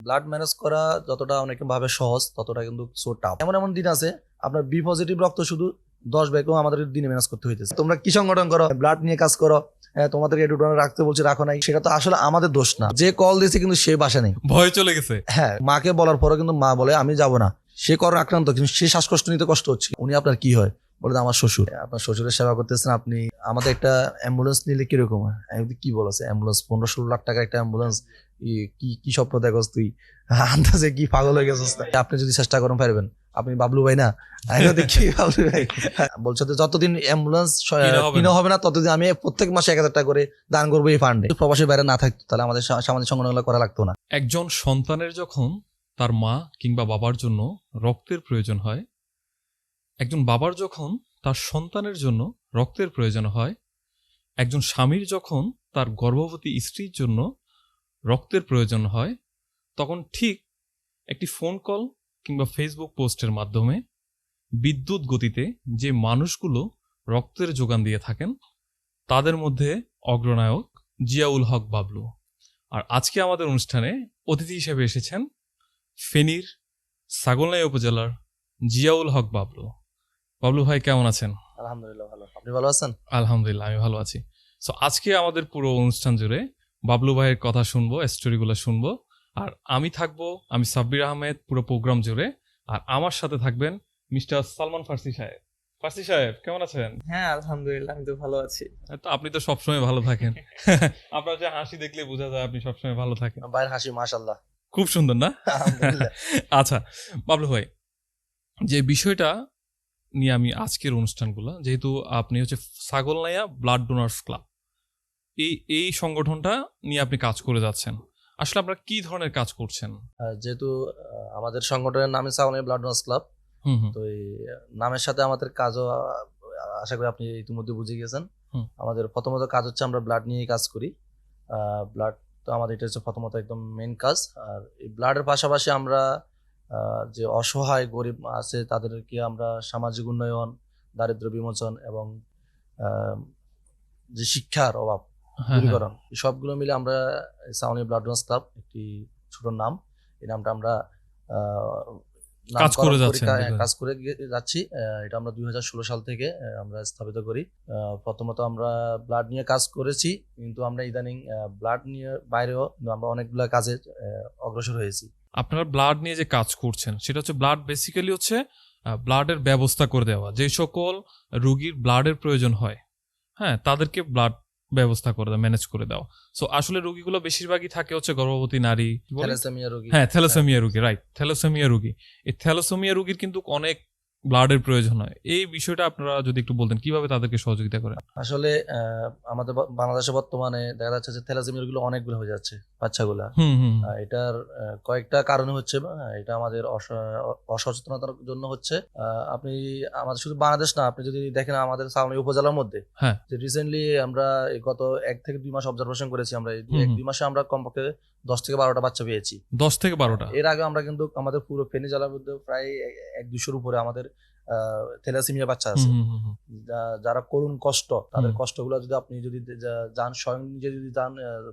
Blood manage করা যতটা অনেকে ভাবে সহজ, ততটা কিন্তু সো টাফ। এমন এমন দিন আছে আপনার বি পজিটিভ রক্ত শুধু 10 ব্যাগও আমাদের দিনে ম্যানেজ করতে হইতেছে। তোমরা কি সংগঠন করো, ব্লাড নিয়ে কাজ করো, তোমাদেরকে একটু রাখতে বলছে রাখো নাই, সেটা তো আসলে আমাদের দোষ না। যে কল দিয়েছে কিন্তু সে বাসা নেই, ভয় চলে গেছে। হ্যাঁ, মাকে বলার পরে কিন্তু মা বলে আমি যাব না, সে করোনা আক্রান্ত, কিন্তু সে শ্বাসকষ্ট নিতে কষ্ট হচ্ছে। উনি আপনার কি হয় বলে, আমার শ্বশুর। আপনার শ্বশুরের সেবা করতেছেন আপনি, আমাদের একটা অ্যাম্বুলেন্স নিলে কিরকম হয়, আমি কি বলেছে অ্যাম্বুলেন্স 15-16 লাখ টাকা একটা অ্যাম্বুলেন্স, কি স্বপ্ন দেখোস তুই, আন্দাজে কি পাগল হয়ে গেছিস। আপনি যদি চেষ্টা করেন পারবেন, আপনি বাবলু ভাই না, কি বাবলু ভাই বলছে যতদিন অ্যাম্বুলেন্স কিনা হবে না ততদিন আমি প্রত্যেক মাসে 1000 টাকা করে দান করবো এই ফান্ডে। প্রবাসী বাইরে না থাকতো তাহলে আমাদের সামাজিক সংগঠনগুলো করা লাগতো না। একজন সন্তানের যখন তার মা কিংবা বাবার জন্য রক্তের প্রয়োজন হয়, একজন বাবার যখন তার সন্তানের জন্য রক্তের প্রয়োজন হয়, একজন স্বামীর যখন তার গর্ভবতী স্ত্রীর জন্য রক্তের প্রয়োজন হয়, তখন ঠিক একটি ফোন কল কিংবা ফেসবুক পোস্টের মাধ্যমে বিদ্যুৎ গতিতে যে মানুষগুলো রক্তের যোগান দিয়ে থাকেন তাদের মধ্যে অগ্রনায়ক জিয়াউল হক বাবলু। আর আজকে আমাদের অনুষ্ঠানে অতিথি হিসেবে এসেছেন ফেনীর ছাগলনাইয়া উপজেলার জিয়াউল হক বাবলু। বাবলু ভাই কেমন আছেন? আলহামদুলিল্লাহ ভালো, আপনি ভালো আছেন? আলহামদুলিল্লাহ, আমি ভালো আছি। সো আজকে আমাদের পুরো অনুষ্ঠান জুড়ে বাবলু ভাইয়ের কথা শুনবো, স্টোরিগুলো শুনবো, আর আমি থাকবো, আমি সাব্বির আহমেদ পুরো প্রোগ্রাম জুড়ে, আর আমার সাথে থাকবেন মিস্টার সালমান ফার্সি সাহেব। ফার্সি সাহেব কেমন আছেন? হ্যাঁ আলহামদুলিল্লাহ, আমি তো ভালো আছি। তো আপনি তো সবসময় ভালো থাকেন। আপনার যে হাসি দেখলে বোঝা যায় আপনি সবসময় ভালো থাকেন। বাইরের হাসি মাশাআল্লাহ খুব সুন্দর না? আলহামদুলিল্লাহ। আচ্ছা বাবলু ভাই, যে বিষয়টা নিয়ে আমি আজকের অনুষ্ঠানগুলো, যেহেতু আপনি হচ্ছে ছাগলনাইয়া ব্লাড ডোনার্স ক্লাব, এই সংগঠনটা নিয়ে আপনি কাজ করে যাচ্ছেন, আসলে আপনারা কি ধরনের কাজ করছেন? যেহেতু আমাদের সংগঠনের নামে ছাগলনাইয়া ব্লাড ডোনার্স ক্লাব, তো এই নামের সাথে আমাদের কাজও আশা করি আপনি ইতিমধ্যে বুঝে গেছেন। আমাদের প্রথমত কাজ হচ্ছে আমরা ব্লাড নিয়ে কাজ করি। ব্লাড তো আমাদের এটা হচ্ছে প্রথমত একদম মেইন কাজ। আর এই ব্লাডের পাশাপাশি আমরা যে অসহায় গরিব আছে তাদেরকে আমরা সামাজিক উন্নয়ন, দারিদ্র বিমোচন এবং যে শিক্ষার অভাব দূরীকরণ, সবগুলো মিলে আমরা ছাগলনাইয়া ব্লাড ডোনার্স ক্লাব, একটি ছোট নাম, এই নামটা আমরা কাজ করে যাচ্ছি। এটা আমরা 2016 সাল থেকে আমরা স্থাপিত করি। প্রথমত আমরা ব্লাড নিয়ে কাজ করেছি, কিন্তু আমরা ইদানিং ব্লাড নিয়ে বাইরেও আমরা অনেকগুলো কাজে অগ্রসর হয়েছি। আপনারা ব্লাড নিয়ে যে কাজ করছেন সেটা হচ্ছে ব্লাড বেসিক্যালি হচ্ছে ব্লাডের ব্যবস্থা করে দেওয়া, যে সকল রোগীর ব্লাডের প্রয়োজন হয়, হ্যাঁ, তাদেরকে ব্লাড ব্যবস্থা করে দেওয়া, ম্যানেজ করে দেওয়া। সো আসলে রোগীগুলো বেশিরভাগই থাকে হচ্ছে গর্ভবতী নারী, থ্যালাসেমিয়া রোগী। হ্যাঁ, থ্যালাসেমিয়া রোগী, রাইট, থ্যালাসেমিয়া রোগী। এই থ্যালাসেমিয়া রোগীর কিন্তু অনেক ব্লাডের প্রয়োজন হয়। এই বিষয়টা আপনারা যদি একটু বলতেন কিভাবে তাদেরকে সহযোগিতা করেন? আসলে আমাদের বাংলাদেশে বর্তমানে দেখা যাচ্ছে যে থ্যালাসেমিয়া রোগীগুলো অনেকগুলো হয়ে যাচ্ছে বাচ্চাগুলা। এটার কয়েকটা কারণে হচ্ছে, এটা আমাদের অসচেতনতার জন্য হচ্ছে। আপনি আমাদের শুধু বাংলাদেশ না, আপনি যদি দেখেন আমাদের ছাগলনাইয়া উপজেলার মধ্যে যে রিসেন্টলি আমরা গত 1 থেকে 2 মাস অবজারভেশন করেছি, আমরা 1-2 মাসে আমরা কমপক্ষে 10 থেকে 12টা বাচ্চা পেয়েছি। 10 থেকে 12টা? এর আগে আমরা কিন্তু আমাদের পুরো ফেনী জেলার মধ্যে প্রায় 100-200-র উপরে আমাদের থ্যালাসেমিয়া বাচ্চা আছে, যারা করুণ কষ্ট, তাদের কষ্টগুলো যদি আপনি যদি যান, স্বয়ং নিজে যদি যান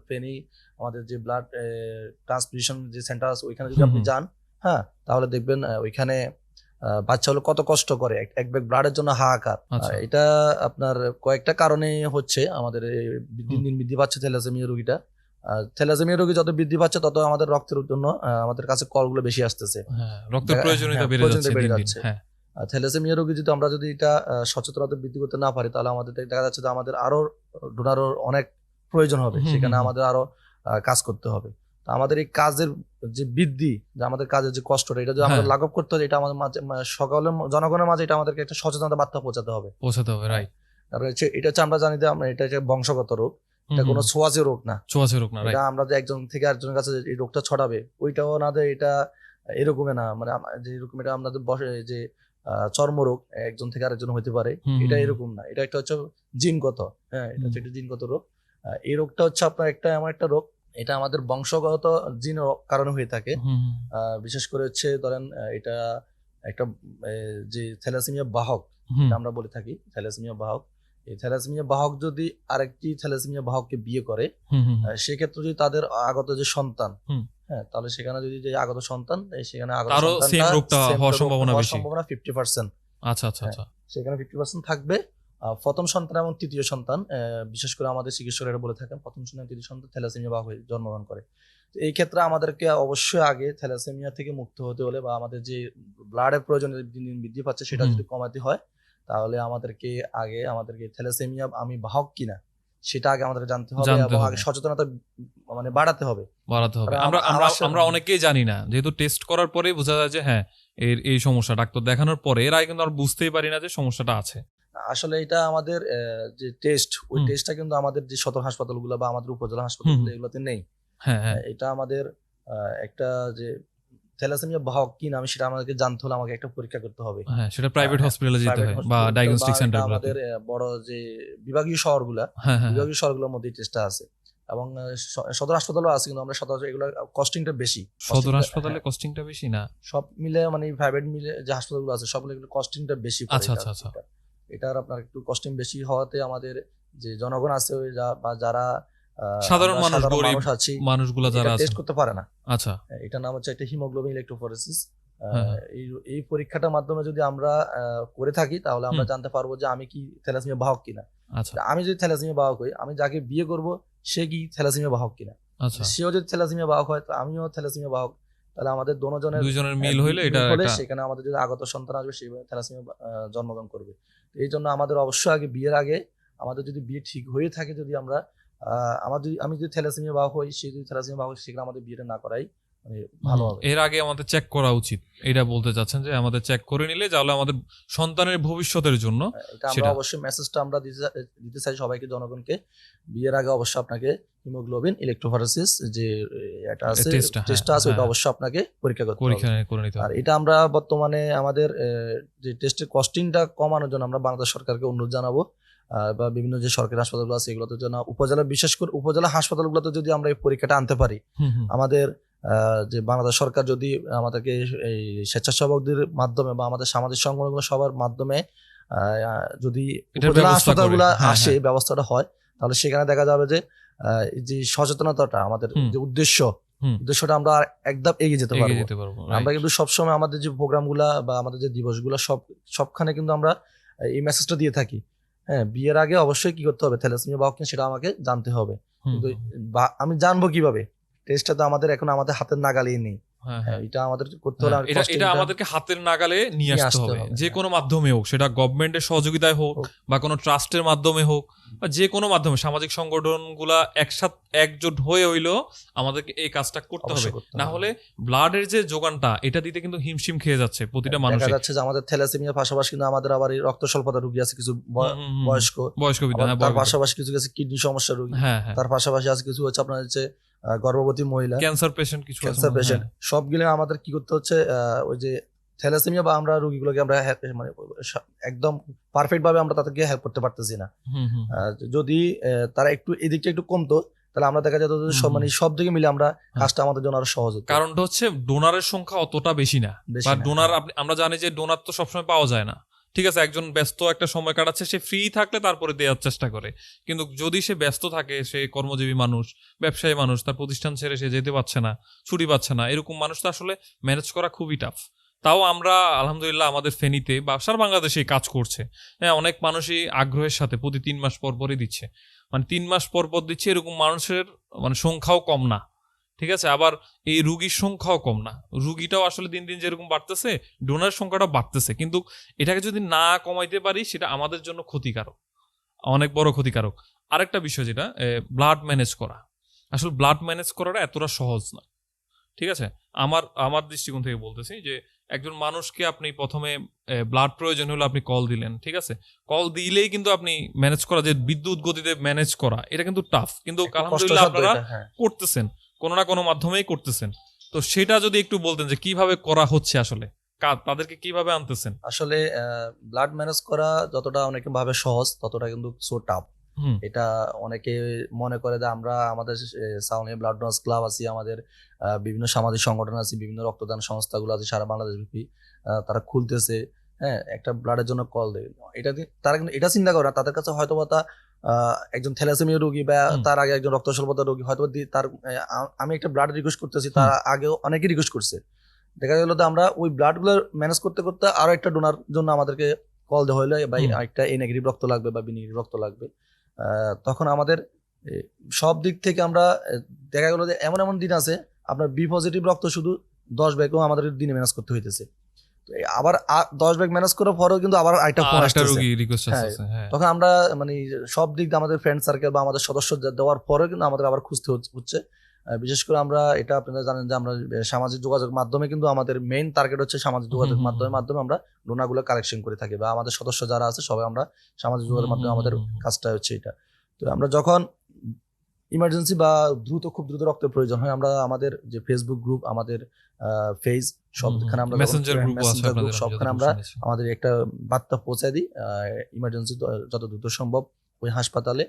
ফেনী আমাদের যে ব্লাড ট্রান্সফিউশন যে সেন্টার আছে ওইখানে যদি আপনি যান, হ্যাঁ, তাহলে দেখবেন ওইখানে বাচ্চাগুলো কত কষ্ট করে এক ব্যাগ ব্লাডের জন্য হাহাকার। এটা আপনার কয়েকটা কারণে হচ্ছে, আমাদের দিন দিন বৃদ্ধি পাচ্ছে থ্যালাসেমিয়া রোগীটা। থ্যালাসেমিয়া রোগী যত বৃদ্ধি পাচ্ছে তত আমাদের রক্তের জন্য আমাদের কাছে কলগুলো বেশি আসতেছে, রক্তের প্রয়োজনীয়তা বেড়ে যাচ্ছে। থ্যালাসেমিয়া রোগী যদি আমরা যদি এটা সচেতনতা বৃদ্ধি করতে না পারি, তাহলে আমাদের দেখা যাচ্ছে যে আমাদের আরো ডোনারের অনেক প্রয়োজন হবে, সেখানে আমাদের আরো কাজ করতে হবে। তো আমাদের এই কাজের যে বৃদ্ধি, যে আমাদের কাজের যে কষ্টটা, এটা যদি আমাদের লাঘব করতে হয়, এটা আমাদের মাঝে সকলের জনগণের মাঝে এটা আমাদেরকে একটা সচেতনতা বার্তা পৌঁছাতে হবে, রাইট। তারপরে এটা হচ্ছে আমরা জানি যে আমরা এটা হচ্ছে বংশগত রোগ, এটা কোনো ছোঁয়াচে রোগ না, এটা আমরা যে একজন থেকে আরেকজনের কাছে এই রোগটা ছড়াবে ওইটাও না, এটা এরকমই না, মানে যে এরকম এটা আমাদের বসে যে চর্মরোগ একজন থেকে আরেকজন হতে পারে, এটা এরকম না, এটা একটা হচ্ছে জিনগত, হ্যাঁ, এটা হচ্ছে একটা জিনগত রোগ। এই রোগটা হচ্ছে আপনার এমন একটা রোগ, এটা আমাদের বংশগত জিন কারণে হয়ে থাকে। বিশেষ করে হচ্ছে ধরেন এটা একটা যে থ্যালাসেমিয়া বাহক আমরা বলে থাকি, থ্যালাসেমিয়া বাহক, এই থ্যালাসেমিয়া বাহক যদি আরেকটি থ্যালাসেমিয়া বাহককে বিয়ে করে, সেক্ষেত্রে যদি তাদের আগত যে সন্তান, হ্যাঁ, তাহলে সেখানে যদি যে আগত সন্তান, সেখানে আগত তারও সন্তানটা সেম রোগটা same হওয়ার রোগটা সম্ভাবনা হওয়ার বেশি। সম্ভাবনা 50%। আচ্ছা আচ্ছা আচ্ছা। সেখানে 50% থাকবে। প্রথম সন্তান এবং তৃতীয় সন্তান, বিশেষ করে আমাদের চিকিৎসকেরা বলে থাকেন প্রথম সন্তান তৃতীয় সন্তান থ্যালাসেমিয়া বাহক হয়ে জন্মগ্রহণ করে। তো এই ক্ষেত্রে আমাদেরকে অবশ্যই আগে থ্যালাসেমিয়া থেকে মুক্ত হতে হলে বা আমাদের যে ব্লাডের প্রয়োজন দিন দিন বৃদ্ধি পাচ্ছে সেটা যদি কমাতে হয়, তাহলে আমাদেরকে থ্যালাসেমিয়া আমি বাহক কিনা সেটা আগে আমাদের জানতে হবে এবং আগে সচেতনতা মানে বাড়াতে হবে। আমরা অনেকেই জানি না, যেহেতু টেস্ট করার পরে বোঝা যায় যে হ্যাঁ এই সমস্যা, ডাক্তার দেখানোর পরে এর আগে কিন্তু আমরা বুঝতেই পারি না যে সমস্যাটা আছে। আসলে এটা আমাদের যে টেস্ট, ওই টেস্টটা কিন্তু আমাদের যে সদর হাসপাতালগুলো বা আমাদের উপজেলা হাসপাতালগুলো এগুলোতে নেই। এটা আমাদের একটা যে থ্যালাসেমিয়া বাহক কি না সেটা আমাদেরকে জানতে হলে আমাকে একটা পরীক্ষা করতে হবে। হ্যাঁ, সেটা প্রাইভেট হসপিটালে যেতে হয় বা ডায়াগনস্টিক সেন্টারগুলোতে। আমাদের বড় যে বিভাগীয় শহরগুলোর মধ্যে টেস্টটা আছে এবং সদর হাসপাতালও আছে, কিন্তু আমরা সদর এগুলো কস্টিংটা বেশি। সদর হাসপাতালে কস্টিংটা বেশি না, সব মিলে মানে প্রাইভেট মিলে যে হাসপাতালগুলো আছে সবগুলো এগুলো কস্টিংটা বেশি। আচ্ছা আচ্ছা আচ্ছা। এটার আপনার একটু কস্টিং বেশি হওয়াতে আমাদের যে জনগণ আছে বা যারা সাধারণ মানুষ আছে মানুষগুলো যারা টেস্ট করতে পারে না। আচ্ছা, এটা নাম হচ্ছে একটা হিমোগ্লোবিন ইলেকট্রোফোরেসিস। এই পরীক্ষাটার মাধ্যমে যদি আমরা করে থাকি তাহলে আমরা জানতে পারবো যে আমি কি থ্যালাসেমিয়া বাহক কিনা। আচ্ছা, আমি যদি থ্যালাসেমিয়া বাহক হই, আমি যাকে বিয়ে করব সে কি থ্যালাসেমিয়া বাহক কিনা। আচ্ছা, সেও যদি থ্যালাসেমিয়া বাহক হয়, আমিও থ্যালাসেমিয়া বাহক, তাহলে আমাদের দুজনের মিল হইলে এটা সেখানে আমাদের যদি আগত সন্তান আসবে সেইভাবে থ্যালাসেমিয়া জন্মগ্রহণ করবে। এই জন্য আমাদের অবশ্যই আগে বিয়ের আগে আমাদের যদি বিয়ে ঠিক হয়ে থাকে, যদি আমরা আমি যদি থ্যালাসেমিয়া বাহক হই, সে যদি থ্যালাসেমিয়া বাহক, সেখানে আমাদের বিয়েটা না করাই মানে ভালো হবে। এর আগে আমাদের চেক করা উচিত, এটা বলতে চাচ্ছেন যে আমাদের চেক করে নিলে তাহলে আমাদের সন্তানের ভবিষ্যতের জন্য এটা আমরা অবশ্যই মেসেজটা আমরা দিতে চাই সবাইকে, জনগণকে। বিয়ের আগে অবশ্যই আপনাকে হিমোগ্লোবিন ইলেকট্রোফোরেসিস যে এটা আছে টেস্টটা আছে, ওটা অবশ্যই আপনাকে পরীক্ষা করতে হবে। আর এটা আমরা বর্তমানে আমাদের যে টেস্টের কস্টিংটা কমানোর জন্য আমরা বাংলাদেশ সরকারকে অনুরোধ জানাবো, বা বিভিন্ন যে সরকারি হাসপাতালগুলো আছে এগুলোতে যেন বিশেষ করে উপজেলা হাসপাতালগুলোতে যদি আমরা এই পরীক্ষাটা আনতে পারি, আমাদের যে বাংলাদেশ সরকার যদি আমাদেরকে এই স্বেচ্ছাসেবকদের মাধ্যমে বা আমাদের সামাজিক সংগঠনগুলো সবার মাধ্যমে যদি উপজেলা হাসপাতালগুলো আসে ব্যবস্থাটা হয়, তাহলে সেখানে দেখা যাবে যে যে সচেতনতাটা আমাদের যে উদ্দেশ্যটা আমরা একদম এগিয়ে যেতে পারবো। আমরা কিন্তু সবসময় আমাদের যে প্রোগ্রামগুলা বা আমাদের যে দিবসগুলো সবখানে কিন্তু আমরা এই মেসেজটা দিয়ে থাকি। হ্যাঁ, বিয়ের আগে অবশ্যই কি করতে হবে, থ্যালাসেমিয়া বাহক সেটা আমাকে জানতে হবে। কিন্তু আমি জানবো কিভাবে? টেস্টটা তো আমাদের এখন আমাদের হাতের নাগালেই নেই। এটা আমাদের করতে হলে এটা আমাদেরকে হাতের নাগালে নিয়ে আসতে হবে, যে কোনো মাধ্যমে হোক, সেটা গভর্নমেন্টের সহযোগিতায় হোক বা কোনো ট্রাস্টের মাধ্যমে হোক বা যে কোনো মাধ্যমে সামাজিক সংগঠনগুলা একজোট হয়ে হইলো আমাদেরকে এই কাজটা করতে হবে। না হলে ব্লাডের যে যোগানটা এটা দিতে কিন্তু হিমশিম খেয়ে যাচ্ছে প্রতিটা মানুষ। দেখা যাচ্ছে যে আমাদের থ্যালাসেমিয়ার পাশাপাশি কিন্তু আমাদের আবার এই রক্ত স্বল্পতা রোগী আছে, কিছু বয়স্ক, তার পাশাপাশি কিছু আছে কিডনি সমস্যা রোগী, তার পাশাপাশি আছে কিছু হচ্ছে আপনার হচ্ছে গর্ভবতী মহিলা, ক্যান্সার পেশেন্ট, সবগুলো আমাদের কি করতে হচ্ছে, ওই যে থ্যালাসেমিয়া বা আমরা রোগীগুলোকে আমরা মানে একদম পারফেক্ট ভাবে আমরা তাদেরকে হেল্প করতে পারতেছি না। যদি তারা একটু এদিকটা একটু কমতো, তাহলে আমরা দেখা যেত মানে সব দিকে মিলে আমরা কাজটা আমাদের জন্য আরো সহজ হতো। কারণটা হচ্ছে ডোনারের সংখ্যা অতটা বেশি না, বা ডোনার আমরা জানি যে ডোনার তো সবসময় পাওয়া যায় না। ঠিক আছে, একজন ব্যস্ত একটা সময় কাটাচ্ছে, সে ফ্রি থাকলে তারপরে দেওয়ার চেষ্টা করে, কিন্তু যদি সে ব্যস্ত থাকে, সে কর্মজীবী মানুষ, ব্যবসায়ী মানুষ, তার প্রতিষ্ঠান ছেড়ে সে যেতে পারছে না, ছুটি পাচ্ছে না, এরকম মানুষ তো আসলে ম্যানেজ করা খুবই টাফ। তাও আমরা আলহামদুলিল্লাহ আমাদের ফেনীতে বা সারা বাংলাদেশে কাজ করছে। হ্যাঁ, অনেক মানুষই আগ্রহের সাথে প্রতি 3 মাস পর পরই দিচ্ছে, মানে 3 মাস পর পর দিচ্ছে, এরকম মানুষের মানে সংখ্যাও কম না। ঠিক আছে, আবার এই রুগীর সংখ্যাও কম না, রুগীটাও আসলে দিন দিন যেরকম বাড়তেছে ডোনার সংখ্যাটা বাড়তেছে, কিন্তু এটাকে যদি না কমাইতে পারি সেটা আমাদের জন্য ক্ষতিকারক, অনেক বড় ক্ষতিকারক। আরেকটা বিষয় যেটা ব্লাড ম্যানেজ করা, আসলে ব্লাড ম্যানেজ করাটা এতটা সহজ না। ঠিক আছে, আমার দৃষ্টিকোণ থেকে বলতেছি যে একজন মানুষকে আপনি প্রথমে ব্লাড প্রয়োজন হলে আপনি কল দিলেন, ঠিক আছে, কল দিলেই কিন্তু আপনি ম্যানেজ করা, যে বিদ্যুৎ গতিতে ম্যানেজ করা, এটা কিন্তু টাফ, কিন্তু আলহামদুলিল্লাহ আপনারা করতেছেন, কোনো না কোনো মাধ্যমেই করতেছেন। তো সেটা যদি একটু বলতেন যে কিভাবে করা হচ্ছে, আসলে তাদেরকে কিভাবে আনতেছেন। আসলে ব্লাড ম্যানেজ করা যতটা অনেকে ভাবে সহজ, ততটা কিন্তু সো টাফ। এটা অনেকে মনে করে যে আমরা আমাদের সাউনিয়া ব্লাড ডোনার্স ক্লাব আছি, আমাদের বিভিন্ন সামাজিক সংগঠন আছে, বিভিন্ন রক্তদান সংস্থাগুলো আছে সারা বাংলাদেশ ব্যাপী, তারা খুলতেছে, হ্যাঁ একটা ব্লাডের জন্য কল দেয়, তারা কিন্তু এটা চিন্তা করে না তাদের কাছে হয়তো বা একজন থ্যালাসেমিয়া রোগী বা তার আগে একজন রক্ত স্বল্পতা রোগী হয়তো তার আমি একটা ব্লাড রিকোয়েস্ট করতেছি, তার আগেও অনেকেই রিকোয়েস্ট করছে। দেখা গেল তো আমরা ওই ব্লাড গুলো ম্যানেজ করতে করতে আরো একটা ডোনার জন্য আমাদেরকে কল দেওয়া হলো বা একটা এ নেগেটিভ রক্ত লাগবে বা বি নেগেটিভ রক্ত লাগবে। তখন আমাদের সব দিক থেকে আমরা দেখা গেলো যে এমন এমন দিন আছে আপনার বি পজিটিভ রক্ত শুধু 10 ব্যাগও আমাদের দিনে ম্যানেজ করতে হইতেছে। তো আবার 10 ব্যাগ ম্যানেজ করার পরেও কিন্তু আবার একটা ফোন আসতেছে। তখন আমরা মানে সব দিক দিয়ে আমাদের ফ্রেন্ড সার্কেল বা আমাদের সদস্য দেওয়ার পরেও কিন্তু আমাদের আবার খুঁজতে হচ্ছে। বিশেষ করে আমরা এটা আপনারা জানেন যে আমরা সামাজিক যোগাযোগ মাধ্যমে কিন্তু আমাদের মেইন টার্গেট হচ্ছে সামাজিক যোগাযোগ মাধ্যমে আমরা ডোনারগুলো কালেকশন করে থাকি বা আমাদের সদস্য যারা আছে সবাই আমরা সামাজিক যোগাযোগ মাধ্যমে আমাদের কাজটা হচ্ছে এটা। তো আমরা যখন ইমার্জেন্সি বা খুব দ্রুত রক্তের প্রয়োজন হয় আমরা আমাদের যে ফেসবুক গ্রুপ, আমাদের পেজ, সবখানে আমরা মেসেঞ্জার গ্রুপ সবখানে আমরা আমাদের একটা বার্তা পৌঁছে দিই ইমার্জেন্সি যত দ্রুত সম্ভব ওই হাসপাতালে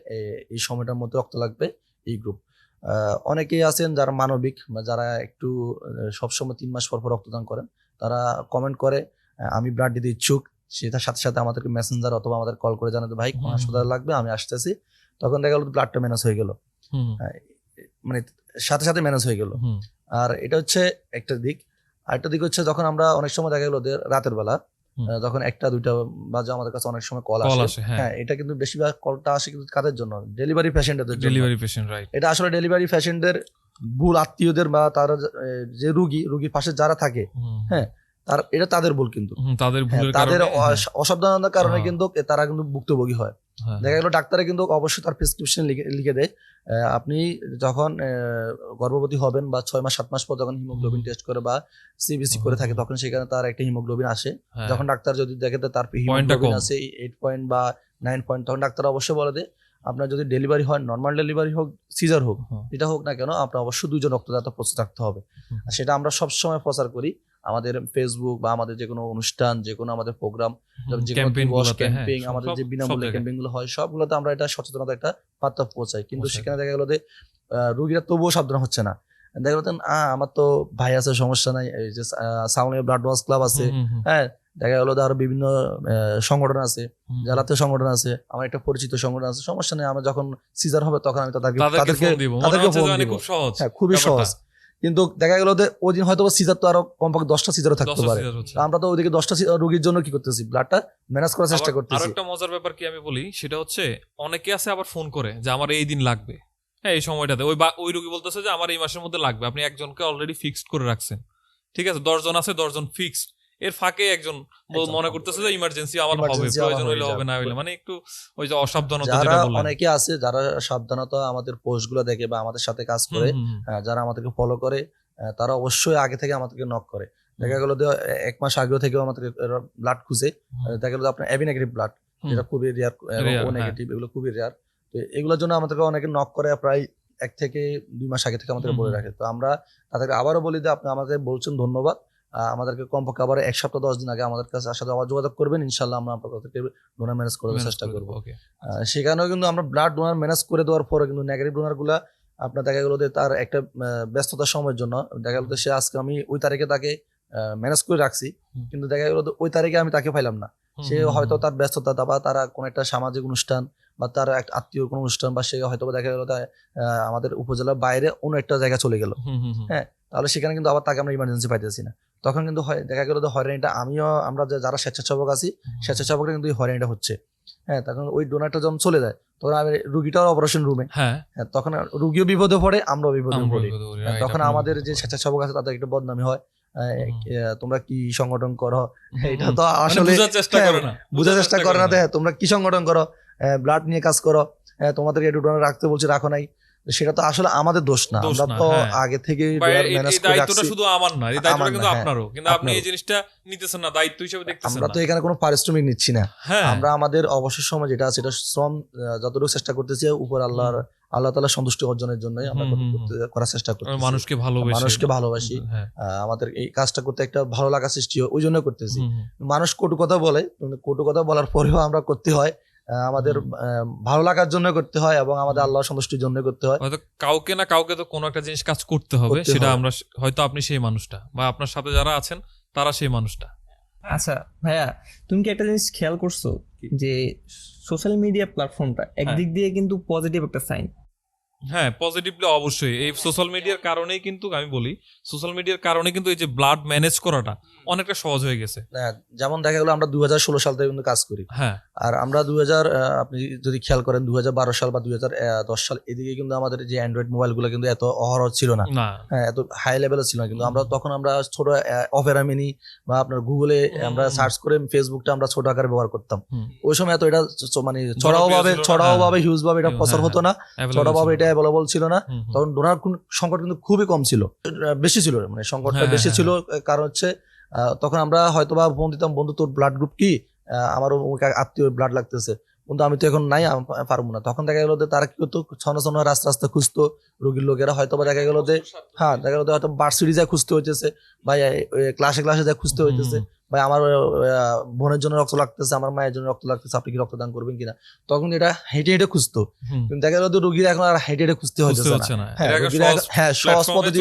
এই সময়টার মধ্যে রক্ত লাগবে এই গ্রুপ। অনেকেই আছেন যারা মানবিক বা যারা একটু সবসময় 3 মাস পর রক্তদান করেন, তারা কমেন্ট করে আমি ব্লাড দিতে ইচ্ছুক, সেটার সাথে সাথে আমাদেরকে মেসেঞ্জার অথবা আমাদের কল করে জানাতে ভাই কোন হাসপাতালে লাগবে আমি আসতেছি। তখন দেখা গেল ব্লাডটা ম্যানেজ হয়ে গেল, মানে সাথে সাথে ম্যানেজ হয়ে গেল। আর এটা হচ্ছে একটা দিক। আরেকটা দিক হচ্ছে যখন আমরা অনেক সময় দেখা গেলো রাতের বেলা যখন 1টা-2টা বাজে আমাদের কাছে অনেক সময় কল আসে। হ্যাঁ এটা কিন্তু বেশিরভাগ কলটা আসে কিন্তু কাদের জন্য? ডেলিভারি পেশেন্টদের জন্য। এটা আসলে ডেলিভারি পেশেন্টদের ভুল, আত্মীয়দের বা তারা যে রুগীর পাশে যারা থাকে, হ্যাঁ এটা তাদের ভুল, কিন্তু তাদের অসাবধানতার কারণে কিন্তু তারা কিন্তু ভুক্তভোগী হয়। দেখা গেল ডাক্তারে কিন্তু অবশ্যই তার প্রেসক্রিপশন লিখে দেয় আপনি যখন গর্ভবতী হবেন বা 6 মাস 7 মাস পর যখন হিমোগ্লোবিন টেস্ট করে বা সিবিসি করে থাকে তখন সেখানে তার একটা হিমোগ্লোবিন আসে। যখন ডাক্তার যদি দেখে তার হিমোগ্লোবিন আছে 8 পয়েন্ট বা 9 পয়েন্ট, তখন ডাক্তার অবশ্যই বলে দেয় আপনার যদি ডেলিভারি হয়, নর্মাল ডেলিভারি হোক সিজার হোক, এটা হোক না কেন আপনার অবশ্যই 2 জন রক্তদাতা প্রস্তুত রাখতে হবে। সেটা আমরা সবসময় প্রচার করি আমাদের ফেসবুক বা আমাদের যে কোনো অনুষ্ঠান, যে কোনো আমাদের প্রোগ্রাম, যে কোনো ক্যাম্পেইন, আমাদের যে বিনামূল্যে ক্যাম্পেইন গুলো হয় সবগুলোতে আমরা এটা সচেতনতা একটা বার্তা পৌঁছাই। কিন্তু সেখানে দেখা গেল যে রোগীরা তবুও সাবধান হচ্ছে না। দেখা গেল আমার তো ভাই আছে, সমস্যা নাই, এই যে সাউন্ড ব্লাড ডোনার্স ক্লাব আছে, হ্যাঁ দেখা গেল আরো বিভিন্ন সংগঠন আছে, জালাতে সংগঠন আছে, আমার একটা পরিচিত সংগঠন আছে, সমস্যা নেই, আমরা যখন সিজার হবে তখন আমি তাদেরকে ফোন দিব। হ্যাঁ খুবই সহজ। কিন্তু দেখা গেল যে ওই দিন হয়তো সিজার তো আরো কমপক্ষে 10টা সিজারও থাকতে পারে, আমরা তো ওইদিকে 10টা রোগীর জন্য কি করতেছি, ব্লাডটা ম্যানেজ করার চেষ্টা করতেছি। আরেকটা মজার ব্যাপার কি আমি বলি, সেটা হচ্ছে অনেকে আছে আবার ফোন করে যে আমার এই দিন লাগবে, হ্যাঁ এই সময়টাতে ওই রোগী বলতেছে যে আমার এই মাসের মধ্যে লাগবে, আপনি একজনকে অলরেডি ফিক্সড করে রাখছেন, ঠিক আছে 10 জন আছে 10 জন ফিক্সড, এর ফাঁকে একজন মনে করতেছে যে ইমার্জেন্সি আমার হবে, প্রয়োজন হইলে হবে, না হইলে মানে একটু ওই যে অসাবধানতা যেটা বললেন। অনেকে আছে যারা সাবধানতা আমাদের পোস্টগুলো দেখে বা আমাদের সাথে কাজ করে, যারা আমাদেরকে ফলো করে, তারা অবশ্যই আগে থেকে আমাদেরকে নক করে। দেখা গেল 1 মাস আগেও থেকে আমাদেরকে ব্লাড খুঁজে, দেখা গেল আপনার এবি নেগেটিভ ব্লাড, যেটা খুবই রেয়ার, ও নেগেটিভ, এগুলো খুবই রেয়ার। তো এগুলোর জন্য আমাদেরকে অনেকে নক করে প্রায় 1 থেকে 2 মাস আগে থেকে আমাদেরকে বলে রাখে। তো আমরা তাদেরকে আবারও বলি যে আপনি আমাদের বলছেন ধন্যবাদ, আমাদেরকে কমপক্ষে আবার 1 সপ্তাহ 10 দিন আগে আমাদের কাছে সাথে আবার যোগাযোগ করবেন, ইনশাল্লাহ আমরা আপনাদেরকে ডোনার ম্যানেজ করার চেষ্টা করবো। সেখানেও কিন্তু আমরা ব্লাড ডোনার ম্যানেজ করে দেওয়ার পরে কিন্তু নেগেটিভ ডোনার গুলা আপনার দেখা গেল যে তার একটা ব্যস্ততার সময়ের জন্য দেখা গেল সে আজকে আমি ওই তারিখে তাকে ম্যানেজ করে রাখছি, কিন্তু দেখা গেল ওই তারিখে আমি তাকে পাইলাম না, সে হয়তো তার ব্যস্ততা বা তারা কোনো একটা সামাজিক অনুষ্ঠান বা তার একটা আত্মীয় কোনো অনুষ্ঠান বা সে হয়তো দেখা গেল আমাদের উপজেলার বাইরে অন্য একটা জায়গা চলে গেল, হ্যাঁ তাহলে সেখানে কিন্তু আবার তাকে আমরা ইমার্জেন্সি পাইতেছি না। তখন কিন্তু দেখা গেল যে হয়রানিটা আমরা যারা স্বেচ্ছাসেবক আছি স্বেচ্ছাসেবকরা কিন্তু হয়রানিটা হচ্ছে। হ্যাঁ তখন ওই ডোনারটা যখন চলে যায় তখন রুগীটাও অপারেশন রুমে, হ্যাঁ তখন রুগীও বিপদে পড়ে, আমরাও বিপদে পড়ি। তখন আমাদের যে স্বেচ্ছাসেবক আছে তাদের একটা বদনামি হয়, তোমরা কি সংগঠন করো, এটা তো আসলে বোঝার চেষ্টা করে না, তোমরা কি সংগঠন করো, ব্লাড নিয়ে কাজ করো, তোমাদের একটু ডোনার রাখতে বলছে রাখো নাই, সেটা তো আসলে আমাদের দোষ না, আমরা তো আগে থেকে দায়িত্বটা শুধু আমার না, এই দায়িত্বটা কিন্তু আপনারও, কিন্তু আপনি এই জিনিসটা নিতেছেন না, দায়িত্ব হিসেবে দেখতেছেন না। আমরা তো এখানে কোনো পারিশ্রমিক নিচ্ছি না, আমরা আমাদের অবসর সময় যেটা আছে এটা শ্রম যতটুকু চেষ্টা করতেছি উপর আল্লাহ তাআলার সন্তুষ্টি অর্জনের জন্যই আমরা করার চেষ্টা করতেছি, মানুষকে ভালোবাসি, আমাদের এই কাজটা করতে একটা ভালো লাগা সৃষ্টি হয়, ওই জন্য করতেছি। মানুষ কটু কথা বলে, কটু কথা বলার পরেও আমরা করতে হয়, আমাদের ভালো লাগার জন্য করতে হয় এবং আমাদের আল্লাহর সন্তুষ্টির জন্য করতে হয়। হয়তো কাউকে না কাউকে তো কোনো একটা জিনিস কাজ করতে হবে, সেটা আমরা হয়তো আপনি সেই মানুষটা বা আপনার সাথে যারা আছেন তারা সেই মানুষটা। আচ্ছা ভাইয়া, তুমি কি একটা জিনিস খেয়াল করছো যে সোশ্যাল মিডিয়া প্ল্যাটফর্মটা একদিক দিয়ে কিন্তু পজিটিভ একটা সাইন। হ্যাঁ, পজিটিভলি অবশ্যই এই সোশ্যাল মিডিয়ার কারণেই কিন্তু আমি বলি, সোশ্যাল মিডিয়ার কারণে কিন্তু এই যে ব্লাড ম্যানেজ করাটা অনেকটা সহজ হয়ে গেছে। যেমন দেখা গেলো আমরা 2016 সাল থেকে কিন্তু কাজ করি, হ্যাঁ, আর আমরা আপনি যদি খেয়াল করেন 2012 সাল বা 2010 সাল এদিকে কিন্তু আমাদের যে অ্যান্ড্রয়েড মোবাইলগুলো কিন্তু এত অহরহ ছিল না, না হ্যাঁ এত হাই লেভেলে ছিল না। কিন্তু তখন আমরা ছোট অপেরা মিনি বা আপনার গুগলে আমরা সার্চ করে ফেসবুকটা আমরা ছোট আকারে ব্যবহার করতাম। ওই সময় এত এটা মানে ছড়াও ভাবে হিউজ ভাবে এটা প্রচার হতো না, ছড়াও ভাবে এটা অ্যাভেলেবল ছিল না। তখন ডোনার সংকট কিন্তু খুবই কম ছিল, বেশি ছিল, মানে সংকটটা বেশি ছিল। কারণ হচ্ছে তখন আমরা হয়তো বা ফোন দিতাম, বন্ধু তোর ব্লাড গ্রুপ কি, আমার আত্মীয় ব্লাড লাগতেছে, কিন্তু আমি তো এখন নাই, পারবো না। তখন দেখা গেল যে তারা কি করতো, ছন্ন রাস্তা খুঁজতো রোগীর লোকেরা, হয়তো বা দেখা গেল যে হ্যাঁ দেখা গেল হয়তো ভার্সিটি যায় খুঁজতে হইতেছে, বা ক্লাসে যায় খুঁজতে হইতেছে, ভাই আমার বোনের জন্য রক্ত লাগতেছে, আমার মায়ের জন্য রক্ত লাগতেছে, আপনি কি রক্তদান করবেন কিনা। তখন এটা হেঁটে খুঁজতো, কিন্তু দেখা গেল যে রোগীরা এখন আর হেঁটে খুঁজতে হচ্ছে না। হ্যাঁ, সহজ পদ্ধতি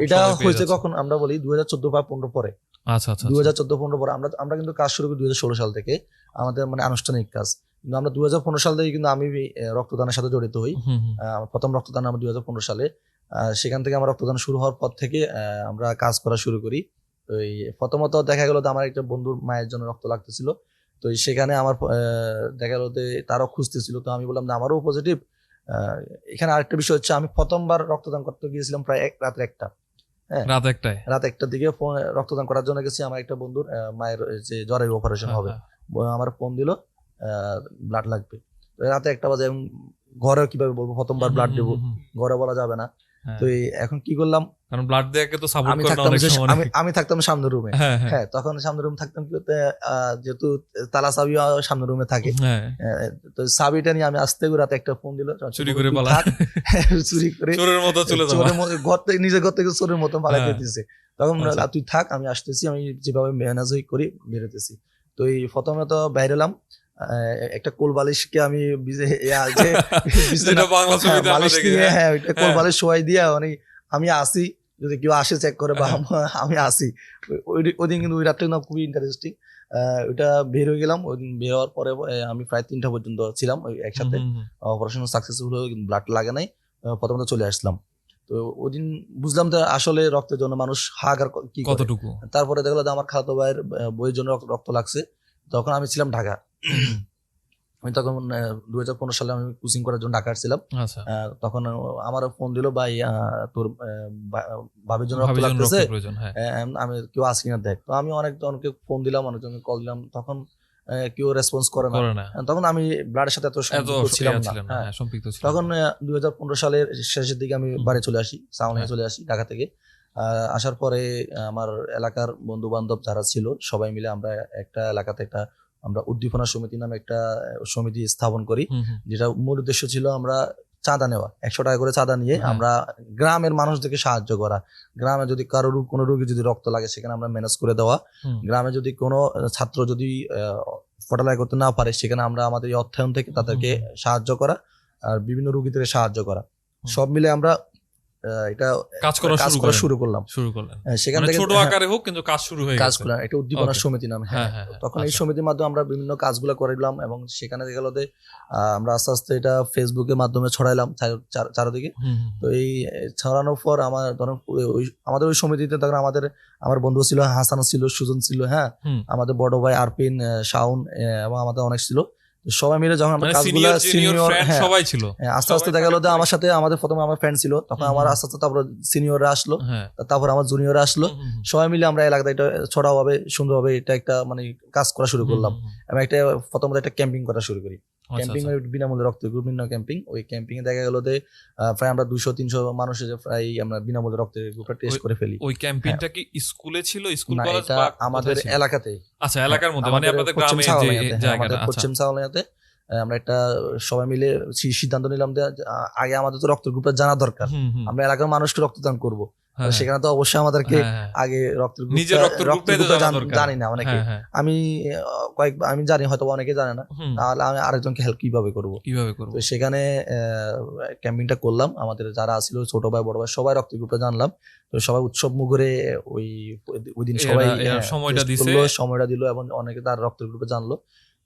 এটা হয়েছে কখন আমরা বলি 2014 বা 15 পরে। আচ্ছা 2014-15 পরে আমরা কিন্তু কাজ শুরু করি 2016 সাল থেকে, আমাদের মানে আনুষ্ঠানিক কাজ। কিন্তু আমরা 2015 সাল থেকে কিন্তু আমি রক্তদানের সাথে জড়িত হই। প্রথম রক্তদান আমরা 2015 সালে, সেখান থেকে আমার রক্তদান শুরু হওয়ার পর থেকে আমরা কাজ করা শুরু করি। ওই প্রথমত দেখা গেল যে আমার একটা বন্ধুর মায়ের জন্য রক্ত লাগতেছিল, তো সেখানে আমার দেখা গেল যে তারও খুঁজতেছিল, তো আমি বললাম যে আমারও পজিটিভ। এখানে আরেকটা বিষয় হচ্ছে, আমি প্রথমবার রক্তদান করতে গিয়েছিলাম প্রায় রাত 1টা, রাত 1টার দিকে রক্তদান করার জন্য গেছি। আমার একটা বন্ধুর মায়ের যে জ্বরের অপারেশন হবে, আমার ফোন দিল ব্লাড লাগবে, রাতে 1টা বাজে। ঘরে কিভাবে বলবো প্রথমবার ব্লাড দেবো, ঘরে বলা যাবে না। তো এখন কি করলাম, কারণ ব্লাড দেওয়াকে তো সাপোর্ট করে অনেক সময় আমি থাকতাম সামনের রুমে। হ্যাঁ, তখন সামনের রুম থাকতাম, যেহেতু তালা চাবি সামনের রুমে থাকে, তো চাবিটা নিয়ে আমি আস্তে করে রাতে একটা ফোন দিল, চুরি করে চোরের মতো চলে নিজের ঘর থেকে চোরের মতো পালাইতে দিতেছে। তখন তুই থাক, আমি আসতেছি, আমি যেভাবে ম্যানেজ করি বেরোতেছি। তো এই প্রথমে তো বাইরে এলাম, একটা কোল বালিশকে আমি কোল বালিশ শোয়াই দিয়া মানে আমি আসি, যদি কেউ আসে চেক করে বা আমি আসি। ওই দিন কিন্তু ওই রাতটা খুবই ইন্টারেস্টিং। ওইটা বের হয়ে গেলাম। ওই দিন বের হওয়ার পরে আমি প্রায় 3টা পর্যন্ত ছিলাম একসাথে, অপারেশন সাকসেসফুল হয়ে ব্লাড লাগে নাই, প্রথমত চলে আসলাম। তো ওই দিন বুঝলাম যে আসলে রক্তের জন্য মানুষ হাহাকার কি কতটুকু। তারপরে দেখলো যে আমার খালাতো ভাইয়ের বইয়ের জন্য রক্ত লাগছে, তখন আমি ছিলাম ঢাকা। আমি তখন 2015 সালে আমি কোচিং করার জন্য ঢাকা আসছিলাম। তখন আমার ফোন দিল, ভাই তোর ভাবির জন্য রক্ত লাগতেছে, আমি কেউ আসি না দেখ। তো আমি অনেকজনকে ফোন দিলাম, অনেকজনকে কল দিলাম, তখন কেউ রেসপন্স করে না। তখন আমি ব্লাডের সাথে এত সম্পৃক্ত ছিলাম না। তখন 2015 সালের শেষের দিকে আমি বাড়ি চলে আসি, সাউন্ডে চলে আসি ঢাকা থেকে। আসার পরে আমার এলাকার বন্ধু বান্ধব যারা ছিল সবাই মিলে আমরা একটা এলাকাতে আমরা উদ্দীপনা সমিতি নামে একটা সমিতি স্থাপন করি, যেটা মূল উদ্দেশ্য ছিল আমরা চাঁদা নেওয়া, 100 টাকা করে চাঁদা নিয়ে আমরা গ্রামের মানুষদেরকে সাহায্য করা। গ্রামে যদি কারো কোনো রোগী যদি রক্ত লাগে সেখানে আমরা ম্যানেজ করে দেওয়া। গ্রামে যদি কোনো ছাত্র যদি পড়ালেখা করতে না পারে সেখানে আমরা আমাদের অর্থায়ন থেকে তাদেরকে সাহায্য করা, আর বিভিন্ন রোগীদের সাহায্য করা। সব মিলে আমরা এটা কাজ করা শুরু করলাম। সেখান থেকে ছোট আকারে হোক কিন্তু কাজ শুরু হয়ে গেছে, একটা উদ্দীপনা সমিতি নামে। তখন এই সমিতির মাধ্যমে আমরা বিভিন্ন কাজগুলো করাইলাম, এবং সেখানে দেখা গেল যে আমরা আস্তে আস্তে এটা ফেসবুকের মাধ্যমে ছড়াইলাম চারদিকে। তো এই ছড়ানোর পর আমাদের ওই সমিতিতে তখন আমার বন্ধু ছিল, হাসান ছিল, সুজন ছিল, হ্যাঁ আমাদের বড় ভাই আরপিন, শাওন এবং আমাদের অনেক ছিল। সবাই মিলে যখন আমরা কাজগুলো সবাই ছিল, আস্তে আস্তে দেখা গেলো যে আমার সাথে আমাদের প্রথমে আমার ফ্রেন্ড ছিল, তখন আমার আস্তে আস্তে তারপর সিনিয়ররা আসলো, তারপর আমার জুনিয়ররা আসলো। সবাই মিলে আমরা এলাকাতে এটা ছড়াভাবে সুন্দরভাবে এটা একটা মানে কাজ করা শুরু করলাম, এবং একটা প্রথমত একটা ক্যাম্পিং করা শুরু করি। ক্যাম্পিং বিনামূল্যে রক্ত গ্রুপ ক্যাম্পিং। ওই ক্যাম্পিং এ দেখা গেল যে প্রায় আমরা 200-300 মানুষের প্রায় আমরা বিনামূল্যে রক্তের গ্রুপটা টেস্ট করে ফেলি। ওই ক্যাম্পিংটা কি স্কুলে ছিল, স্কুল কলেজ বা আমাদের এলাকাতে? আচ্ছা, এলাকার মধ্যে মানে আপনাদের গ্রামে যে জায়গাটা, পশ্চিম সাওলাইয়াতে আমরা একটা সবাই মিলে সিদ্ধান্ত নিলাম যে আগে আমাদের তো রক্তের গ্রুপটা জানা দরকার, আমরা এলাকার মানুষকে রক্তদান করব। হ্যাঁ, সেখানে তো অবশ্যই আমাদেরকে হ্যাঁ, আগে রক্তের নিজের রক্তের গ্রুপটাই তো জানা দরকার। জানি না অনেকে, হ্যাঁ, হ্যাঁ, আমি আমি জানি হয়তো অনেকে জানে না, হুম, তাহলে আমি আরেকজনকে হেল্প কিভাবে করব। কিভাবে করবো? তো সেখানে ক্যাম্পিংটা করলাম, আমাদের যারা ছিল ছোট ভাই বড় ভাই সবাই রক্তের গ্রুপটা জানলাম। তো সবাই উৎসব মুখরে ওই দিন সবাই সময়টা test দিছে। করলো, সময়টা দিল এবং অনেকে তার রক্তের গ্রুপে জানলো।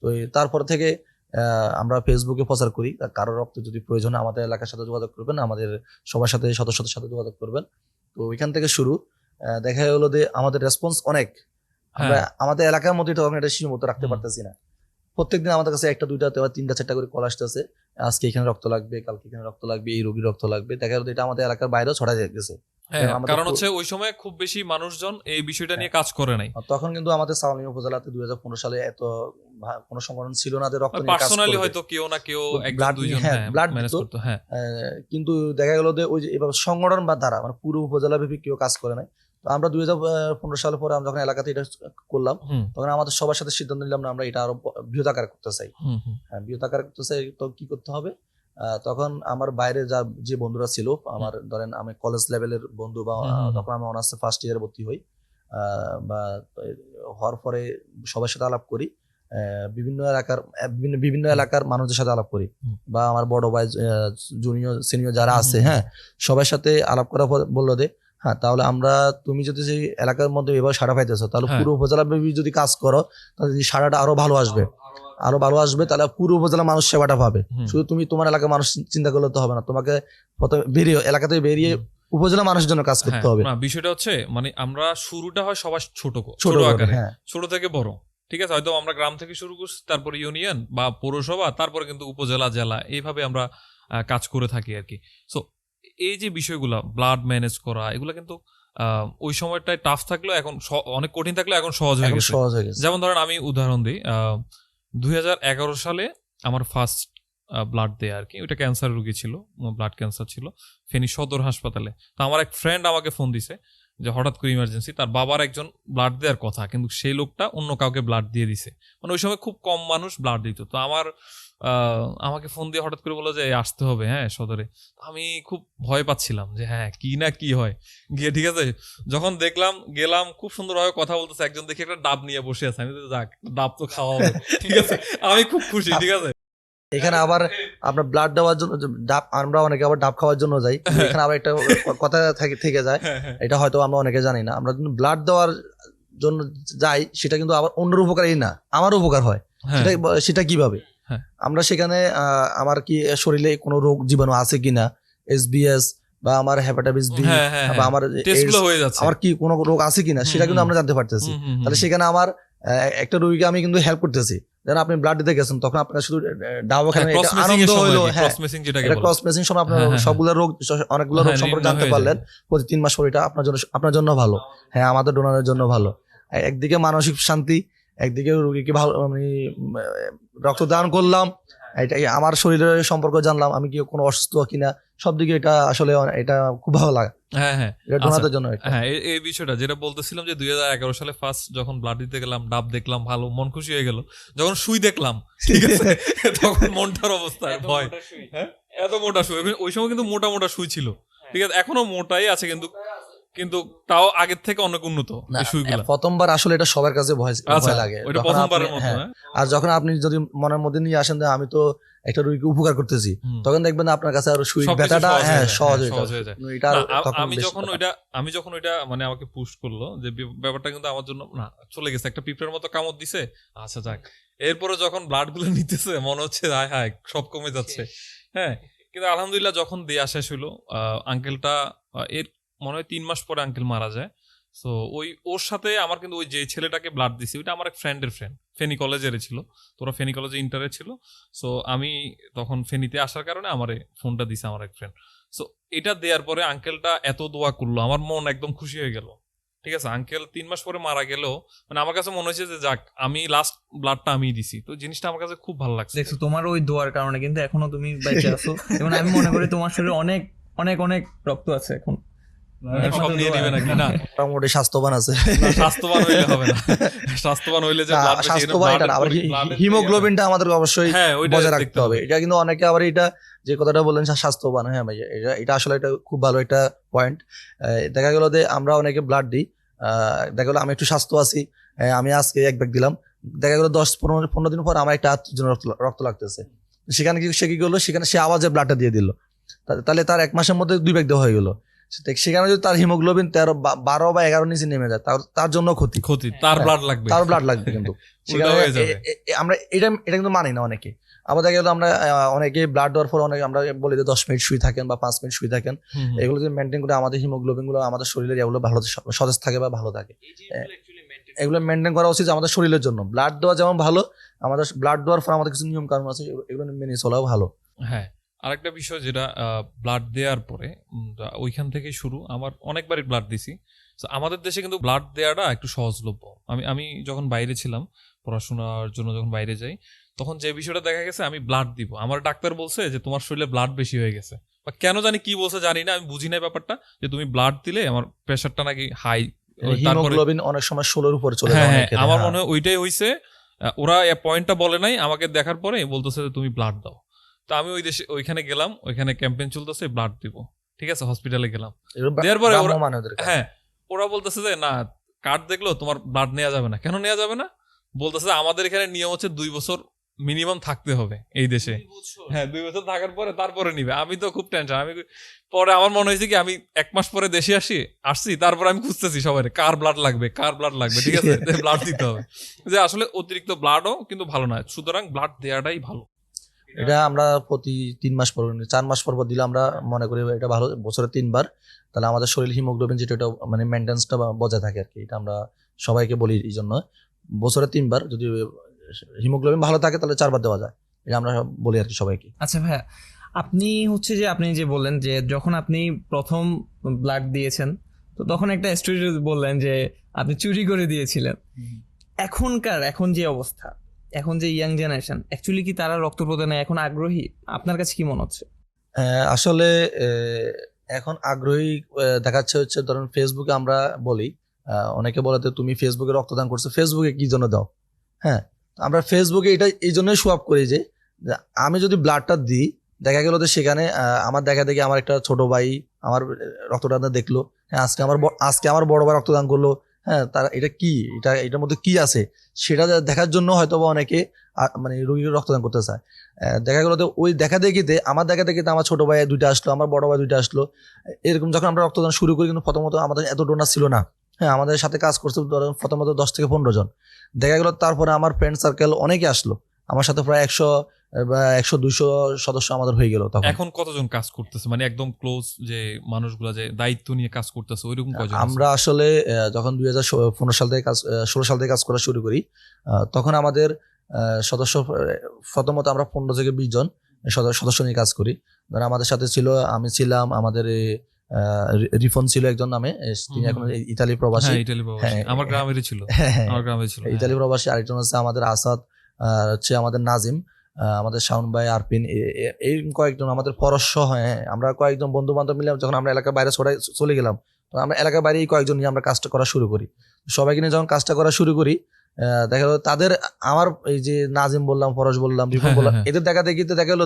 তো তারপর থেকে আমরা ফেসবুকে প্রচার করি, কারো রক্ত যদি প্রয়োজন হয় আমাদের এলাকার সাথে যোগাযোগ করবেন, আমাদের সবার সাথে সদস্যদের সাথে যোগাযোগ করবেন। তো ওইখান থেকে শুরু, দেখা গেলো যে আমাদের রেসপন্স অনেক, আমরা আমাদের এলাকার মধ্যে তখন এটা সীমাবদ্ধ রাখতে পারতেছি না। প্রত্যেকদিন আমাদের কাছে একটা দুইটা তিনটা চারটা করে কল আসতেছে, আজকে এখানে রক্ত লাগবে, কালকে এখানে রক্ত লাগবে, এই রোগীর রক্ত লাগবে। দেখা গেলো এটা আমাদের এলাকার বাইরেও ছড়াই গেছে। কারণ হচ্ছে ওই সময় খুব বেশি মানুষজন এই বিষয়টা নিয়ে কাজ করে নাই। তখন কিন্তু আমাদের সাউনি উপজেলাতে 2015 সালে এত কোনো সংগঠন ছিল না যে রক্ত নিয়ে কাজ পার্সোনালি করবে। হয়তো কেউ না কেউ একজন ব্লাড দুইজন ব্লাড ম্যানেজ করতো। হ্যাঁ, কিন্তু দেখা গেল যে ওই যে এবার সংগঠন বা দ্বারা মানে পুরো উপজেলা ব্যাপী কেউ কাজ করে নাই। তো আমরা 2015 সালের পরে আমরা যখন এলাকাতে এটা করলাম, তখন আমাদের সবার সাথে সিদ্ধান্ত নিলাম না আমরা এটা আরো বৃহৎ আকার করতে চাই। হ্যাঁ, বৃহৎ আকার করতে চাই, তো কি করতে হবে? তখন আমার বাইরে যে বন্ধুরা ছিল, আমার ধরেন আমি কলেজ লেভেলের বন্ধু বা তখন আমি অনার্স ফার্স্ট ইয়ারে ভর্তি হই, বা হওয়ার পরে সবার সাথে আলাপ করি, বিভিন্ন এলাকার মানুষদের সাথে আলাপ করি, বা আমার বড় ভাই জুনিয়র সিনিয়র যারা আছে, হ্যাঁ, সবার সাথে আলাপ করার পর বললো যে হ্যাঁ তাহলে তুমি যদি সেই এলাকার মধ্যে এভাবে সাড়া পাইতেছো, তাহলে পুরো উপজেলা যদি কাজ করো তাহলে সাড়াটা আরো ভালো আসবে, তাহলে পুরো উপজেলা মানুষ সেবাটা পাবে। শুধু তুমি তোমার এলাকার মানুষ চিন্তা করলে তো হবে না, তোমাকে প্রথমে এলাকা থেকে বেরিয়ে উপজেলা মানুষের জন্য কাজ করতে হবে। বিষয়টা হচ্ছে মানে আমরা শুরুটা হয় সবার ছোট আকারে, ছোট থেকে বড়, ঠিক আছে। হয়তো আমরা গ্রাম থেকে শুরু করছি, তারপর ইউনিয়ন বা পৌরসভা, তারপরে কিন্তু উপজেলা, জেলা, এইভাবে আমরা কাজ করে থাকি আর কি। সো এই যে বিষয়গুলা ব্লাড ম্যানেজ করা, এগুলা কিন্তু ওই সময়টায় টাফ থাকলেও এখন অনেক কঠিন থাকলেও এখন সহজ হয়ে গেছে। যেমন ধরেন আমি উদাহরণ দিই, 2011 সালে আমার ফার্স্ট ব্লাড দেয়া আর কি, ওইটা ক্যান্সার রোগী ছিল, ব্লাড ক্যান্সার ছিল ফেনী সদর হাসপাতালে। তো আমার এক ফ্রেন্ড আমাকে ফোন দিছে যে হঠাৎ করে ইমার্জেন্সি, তার বাবার একজন ব্লাড দেওয়ার কথা, কিন্তু সেই লোকটা অন্য কাউকে ব্লাড দিয়ে দিছে। মানে ওই সময় খুব কম মানুষ ব্লাড দিত। তো আমাকে ফোন দিয়ে হঠাৎ করে বললো যে আসতে হবে, হ্যাঁ, সদরে। আমি খুব ভয় পাচ্ছিলাম যে হ্যাঁ কি না কি হয় গিয়ে, ঠিক আছে। যখন গেলাম, খুব সুন্দরভাবে কথা বলতেছে, একজন দেখি একটা ডাব নিয়ে বসে আছে, আমি যাক ডাব তো খাওয়া হবে, ঠিক আছে, আমি খুব খুশি, ঠিক আছে। এখানে আবার আপনার ব্লাড দেওয়ার জন্য ডাব, আমরা অনেকে আবার ডাব খাওয়ার জন্য যাই, এখানে আবার একটা কথা থেকে যায়, এটা হয়তো আমরা অনেকে জানি না। আমরা কিন্তু ব্লাড দেওয়ার জন্য যাই, সেটা কিন্তু আবার অন্যের উপকারই না, আমার উপকার হয়। সেটা কিভাবে? আমরা সেখানে আমার কি শরীরে কোনো রোগ জীবাণু আছে কিনা, SBS বা আমার হেপাটাইটিস বি বা আমার কি কোনো রোগ আছে কিনা, সেটা কিন্তু আমরা জানতে পারতেছি। তাহলে সেখানে আমার একটা রোগীকে আমি কিন্তু হেল্প করতেছি। যেন আপনি ব্লাড দিতে গেছেন, তখন আপনার শুধু ডাব ওখানে আনন্দ হইলো, ক্রস ম্যাচিং সময় আপনার সবগুলো রোগ, অনেকগুলো রোগ সম্পর্কে জানতে পারলেন। প্রতি 3 মাস পর এটা আপনার জন্য ভালো, হ্যাঁ, আমাদের ডোনারের জন্য ভালো। একদিকে মানসিক শান্তি, একদিকে রোগীকে ভালো, আমি রক্তদান করলাম, এটাই আমার শরীরের সম্পর্ক জানলাম, আমি কি কোনো অসুস্থ কিনা, সব দিকে এটা আসলে এটা খুব ভালো লাগে। এই বিষয়টা যেটা বলতেছিলাম যে 2011 সালে ফার্স্ট যখন ব্লাড দিতে গেলাম, ডাব দেখলাম, ভালো মন খুশি হয়ে গেল। যখন সুই দেখলাম, ঠিক আছে, তখন মনটার অবস্থা ভয়, এত মোটা সুই। ওই সময় কিন্তু মোটা সুই ছিল, ঠিক আছে, এখনো মোটাই আছে, কিন্তু তাও আগের থেকে অনেক উন্নত। প্রথমবার আসলে এটা সবার কাছে ভয় লাগে, আর যখন আপনি যদি মনের মধ্যে নিয়ে আসেন যে আমি তো একটা রোগীকে উপকার করতেছি, তখন দেখবেন আপনার কাছে আরো সুই ব্যথাটা সহজ হয়ে যায়। আমি যখন ওইটা মানে আমাকে পুশ করলো যে ব্যাপারটা কিন্তু আমার জন্য না চলে গেছে, একটা পিঁপড়ার মতো কামড় দিছে, আচ্ছা যাক। এরপরে যখন ব্লাড গুলো নিতেছে মনে হচ্ছে হায় সব কমে যাচ্ছে, হ্যাঁ। কিন্তু আলহামদুলিল্লাহ যখন দেয়া শেষ হইলো, আঙ্কেলটা এর মনে হয় 3 মাস পরে আঙ্কেল মারা যায়। সো ওর সাথে আমার কিন্তু ওই যে ছেলেটাকে ব্লাড দিছি, ওইটা আমার এক ফ্রেন্ডের ফ্রেন্ড, ফেনী কলেজের ছিল। তোরা ফেনী কলেজে ইন্টারে ছিল। সো আমি তখন ফেনীতে আসার কারণে আমারে ফোনটা দিছে আমার এক ফ্রেন্ড। সো এটা দেওয়ার পরে আঙ্কেলটা এত দোয়া করলো, আমার মন একদম খুশি হয়ে গেল, ঠিক আছে। আঙ্কেল 3 মাস পরে মারা গেলেও মানে আমার কাছে মনে হয়েছে যে যাক আমি লাস্ট ব্লাডটা আমি দিছি, তো জিনিসটা আমার কাছে খুব ভালো লাগছে। দেখছো, তোমার ওই দোয়ার কারণে কিন্তু এখনো তুমি বেঁচে আছো, এবং আমি মনে করি তোমার শরীরে অনেক অনেক অনেক রক্ত আছে এখন। সব নিয়ে নিবে নাকি? না, মোটামুটি স্বাস্থ্যবান আছে। না, স্বাস্থ্যবান হইলে হবে না। স্বাস্থ্যবান হইলে যে না, blood বেশি, স্বাস্থ্যবান এটা না, আবার blood-এর হিমোগ্লোবিনটা আমাদের অবশ্যই হ্যাঁ, ওইটা বজায় দেখতে রাখতে হবে। এটা কিন্তু অনেকে আবার এটা যে কথাটা বললেন স্বাস্থ্যবান, হ্যাঁ ভাই, এটা আসলে এটা খুব ভালো একটা পয়েন্ট। দেখা গেল যে আমরা অনেকে ব্লাড দিই, দেখা গেলো আমি একটু স্বাস্থ্য আছি, আমি আজকে 1 ব্যাগ দিলাম, দেখা গেলো 10-15 দিন পর আমার একটা আত্মীয় জন্য রক্ত লাগতেছে, সেখানে সে কি করলো, সেখানে সে আবার যে ব্লাডটা দিয়ে দিল, তাহলে তার 1 মাসের মধ্যে 2 ব্যাগ দেওয়া হয়ে গেল। সেখানে যদি তার হিমোগ্লোবিন 12 বা 11 নিচে নেমে যায়, তার জন্য ক্ষতি, তার ব্লাড লাগবে, তার ব্লাড লাগবে কিন্তু সেখানে হয়ে যাবে। আমরা এটা কিন্তু মানি না অনেকে। আবার দেখা গেলো আমরা অনেকে ব্লাড দেওয়ার পর অনেকে আমরা বলি যে 10 মিনিট শুয়ে থাকেন বা 5 মিনিট শুয়ে থাকেন, এগুলো যদি মেনটেন করে আমাদের হিমোগ্লোবিন গুলো আমাদের শরীরের এগুলো ভালো সতেজ থাকে বা ভালো থাকে, এগুলো মেনটেন করা উচিত আমাদের শরীরের জন্য। ব্লাড দেওয়া যেমন ভালো, আমাদের ব্লাড দেওয়ার পর আমাদের কিছু নিয়ম কানুন আছে, এগুলো মেনে চলাও ভালো। হ্যাঁ, আরেকটা বিষয় যেটা ব্লাড দেওয়ার পরে ওইখান থেকে শুরু, আমার অনেকবারই ব্লাড দিছি। তো আমাদের দেশে কিন্তু ব্লাড দেওয়াটা একটু সহজলভ্য। আমি যখন বাইরে ছিলাম পড়াশোনার জন্য, যখন বাইরে যাই, তখন যে বিষয়টা দেখা গেছে, আমি ব্লাড দিব, আমার ডাক্তার বলছে যে তোমার শরীরে ব্লাড বেশি হয়ে গেছে, বা কেন জানি কি বলছে জানি না, আমি বুঝি না ব্যাপারটা, যে তুমি ব্লাড দিলে আমার প্রেশারটা নাকি হাই, হিমোগ্লোবিন অনেক সময় 16 উপরে চলে যায়। হ্যাঁ, আমার মনে হয় ওইটাই হইছে। ওরা এই পয়েন্টটা বলে নাই, আমাকে দেখার পরে বলতেছে যে তুমি ব্লাড দাও। তো আমি ওইখানে গেলাম, ওইখানে ক্যাম্পেইন চলতেছে, ব্লাড দিব, ঠিক আছে, হসপিটালে গেলাম, দেওয়ার পরে হ্যাঁ, ওরা বলতেছে যে না, কার্ড দেখলো তোমার ব্লাড নেওয়া যাবে না। কেন নেওয়া যাবে না? বলতেছে আমাদের এখানে নিয়ম হচ্ছে 2 বছর মিনিমাম থাকতে হবে এই দেশে। হ্যাঁ, 2 বছর থাকার পরে তারপরে নিবে। আমি তো খুব টেনশন, আমি পরে আমার মনে হয়েছে কি, আমি 1 মাস পরে দেশে আসছি, তারপর আমি খুঁজতেছি সবাই কার ব্লাড লাগবে, ঠিক আছে, ব্লাড দিতে হবে। যে আসলে অতিরিক্ত ব্লাডও কিন্তু ভালো নয়, সুতরাং ব্লাড দেওয়াটাই ভালো। এটা আমরা প্রতি 3 মাস পর 4 মাস পর দিলে আমরা মনে করি এটা ভালো, বছরে 3 বার, তাহলে আমাদের শরীর হিমোগ্লোবিন যেটা মানে মেনটেন্সটা বজায় থাকে আর কি। এটা আমরা সবাইকে বলি, এই জন্য বছরে 3 বার যদি হিমোগ্লোবিন ভালো থাকে তাহলে 4 বার দেওয়া যায়, এটা আমরা বলি আর কি সবাইকে। আচ্ছা ভাইয়া, আপনি যে বললেন যে যখন আপনি প্রথম ব্লাড দিয়েছেন, তো তখন একটা স্টোরি বললেন যে আপনি চুরি করে দিয়েছিলেন। এখন যে অবস্থা, এখন যে ইয়াং জেনারেশন, অ্যাকচুয়ালি কি তারা রক্ত প্রদানে এখন আগ্রহী? আপনার কাছে কি মনে হচ্ছে? আসলে এখন আগ্রহী দেখাচ্ছে হচ্ছে, ধরুন ফেসবুকে আমরা বলি, অনেকে বলে যে তুমি ফেসবুকে রক্তদান করছো, ফেসবুকে কি জন্য দাও? হ্যাঁ, আমরা ফেসবুকে এটা এই জন্যই শো আপ করি যে আমি যদি ব্লাডটা দিই, দেখা গেল যে সেখানে আমার দেখা দেখি আমার একটা ছোট ভাই আমার রক্তদান দেখলো, হ্যাঁ আজকে আমার বড় ভাই রক্তদান করলো, হ্যাঁ, তার এটা কি, এটার মধ্যে কি আছে সেটা দেখার জন্য হয়তো বা অনেকে মানে রোগীকে রক্তদান করতে চায়। দেখা গেলো যে ওই দেখা দেখিতে আমার ছোট ভাই 2টা আসলো, আমার বড় ভাই 2টা আসলো, এরকম যখন আমরা রক্তদান শুরু করি, কিন্তু প্রথমত আমাদের এত ডোনার ছিল না। হ্যাঁ, আমাদের সাথে কাজ করছে প্রথমত 10 থেকে 15 জন। দেখা গেল তারপরে আমার ফ্রেন্ড সার্কেল অনেকে আসলো, আমার সাথে প্রায় 100 বা 100-200 সদস্য আমাদের হয়ে গেল। তখন এখন কতজন কাজ করতেছে, মানে একদম ক্লোজ যে মানুষগুলা যে দায়িত্ব নিয়ে কাজ করতেছে, ওইরকম কয়জন? আমরা আসলে যখন 2015 সাল থেকে 16 সাল থেকে কাজ করা শুরু করি, তখন আমাদের সদস্য প্রথমত আমরা 15 থেকে 20 জন সদস্য নিয়ে কাজ করি। ধর আমাদের সাথে ছিল, আমি ছিলাম, আমাদের রিফন ছিল একজন নামে, তিনি এখন ইতালি প্রবাসী, আমার গ্রামেরই ছিল, ইতালি প্রবাসী। আরেকজন আছে আমাদের আসাদ, হচ্ছে আমাদের নাজিম, আমাদের শাওন ভাই, আরপিন, এই কয়েকজন আমাদের পরশ হয়। আমরা কয়েকজন বন্ধু বান্ধব মিলে যখন আমরা এলাকার বাইরে চলে গেলাম, আমরা এলাকার বাইরে এই কয়েকজন নিয়ে আমরা কাজটা করা শুরু করি। সবাইকে নিয়ে যখন কাজটা করা শুরু করি, দেখা গেল তাদের, আমার এই যে নাজিম বললাম, পরশ বললাম, রিফন বললাম, এদের দেখা দেখিতে দেখা গেলো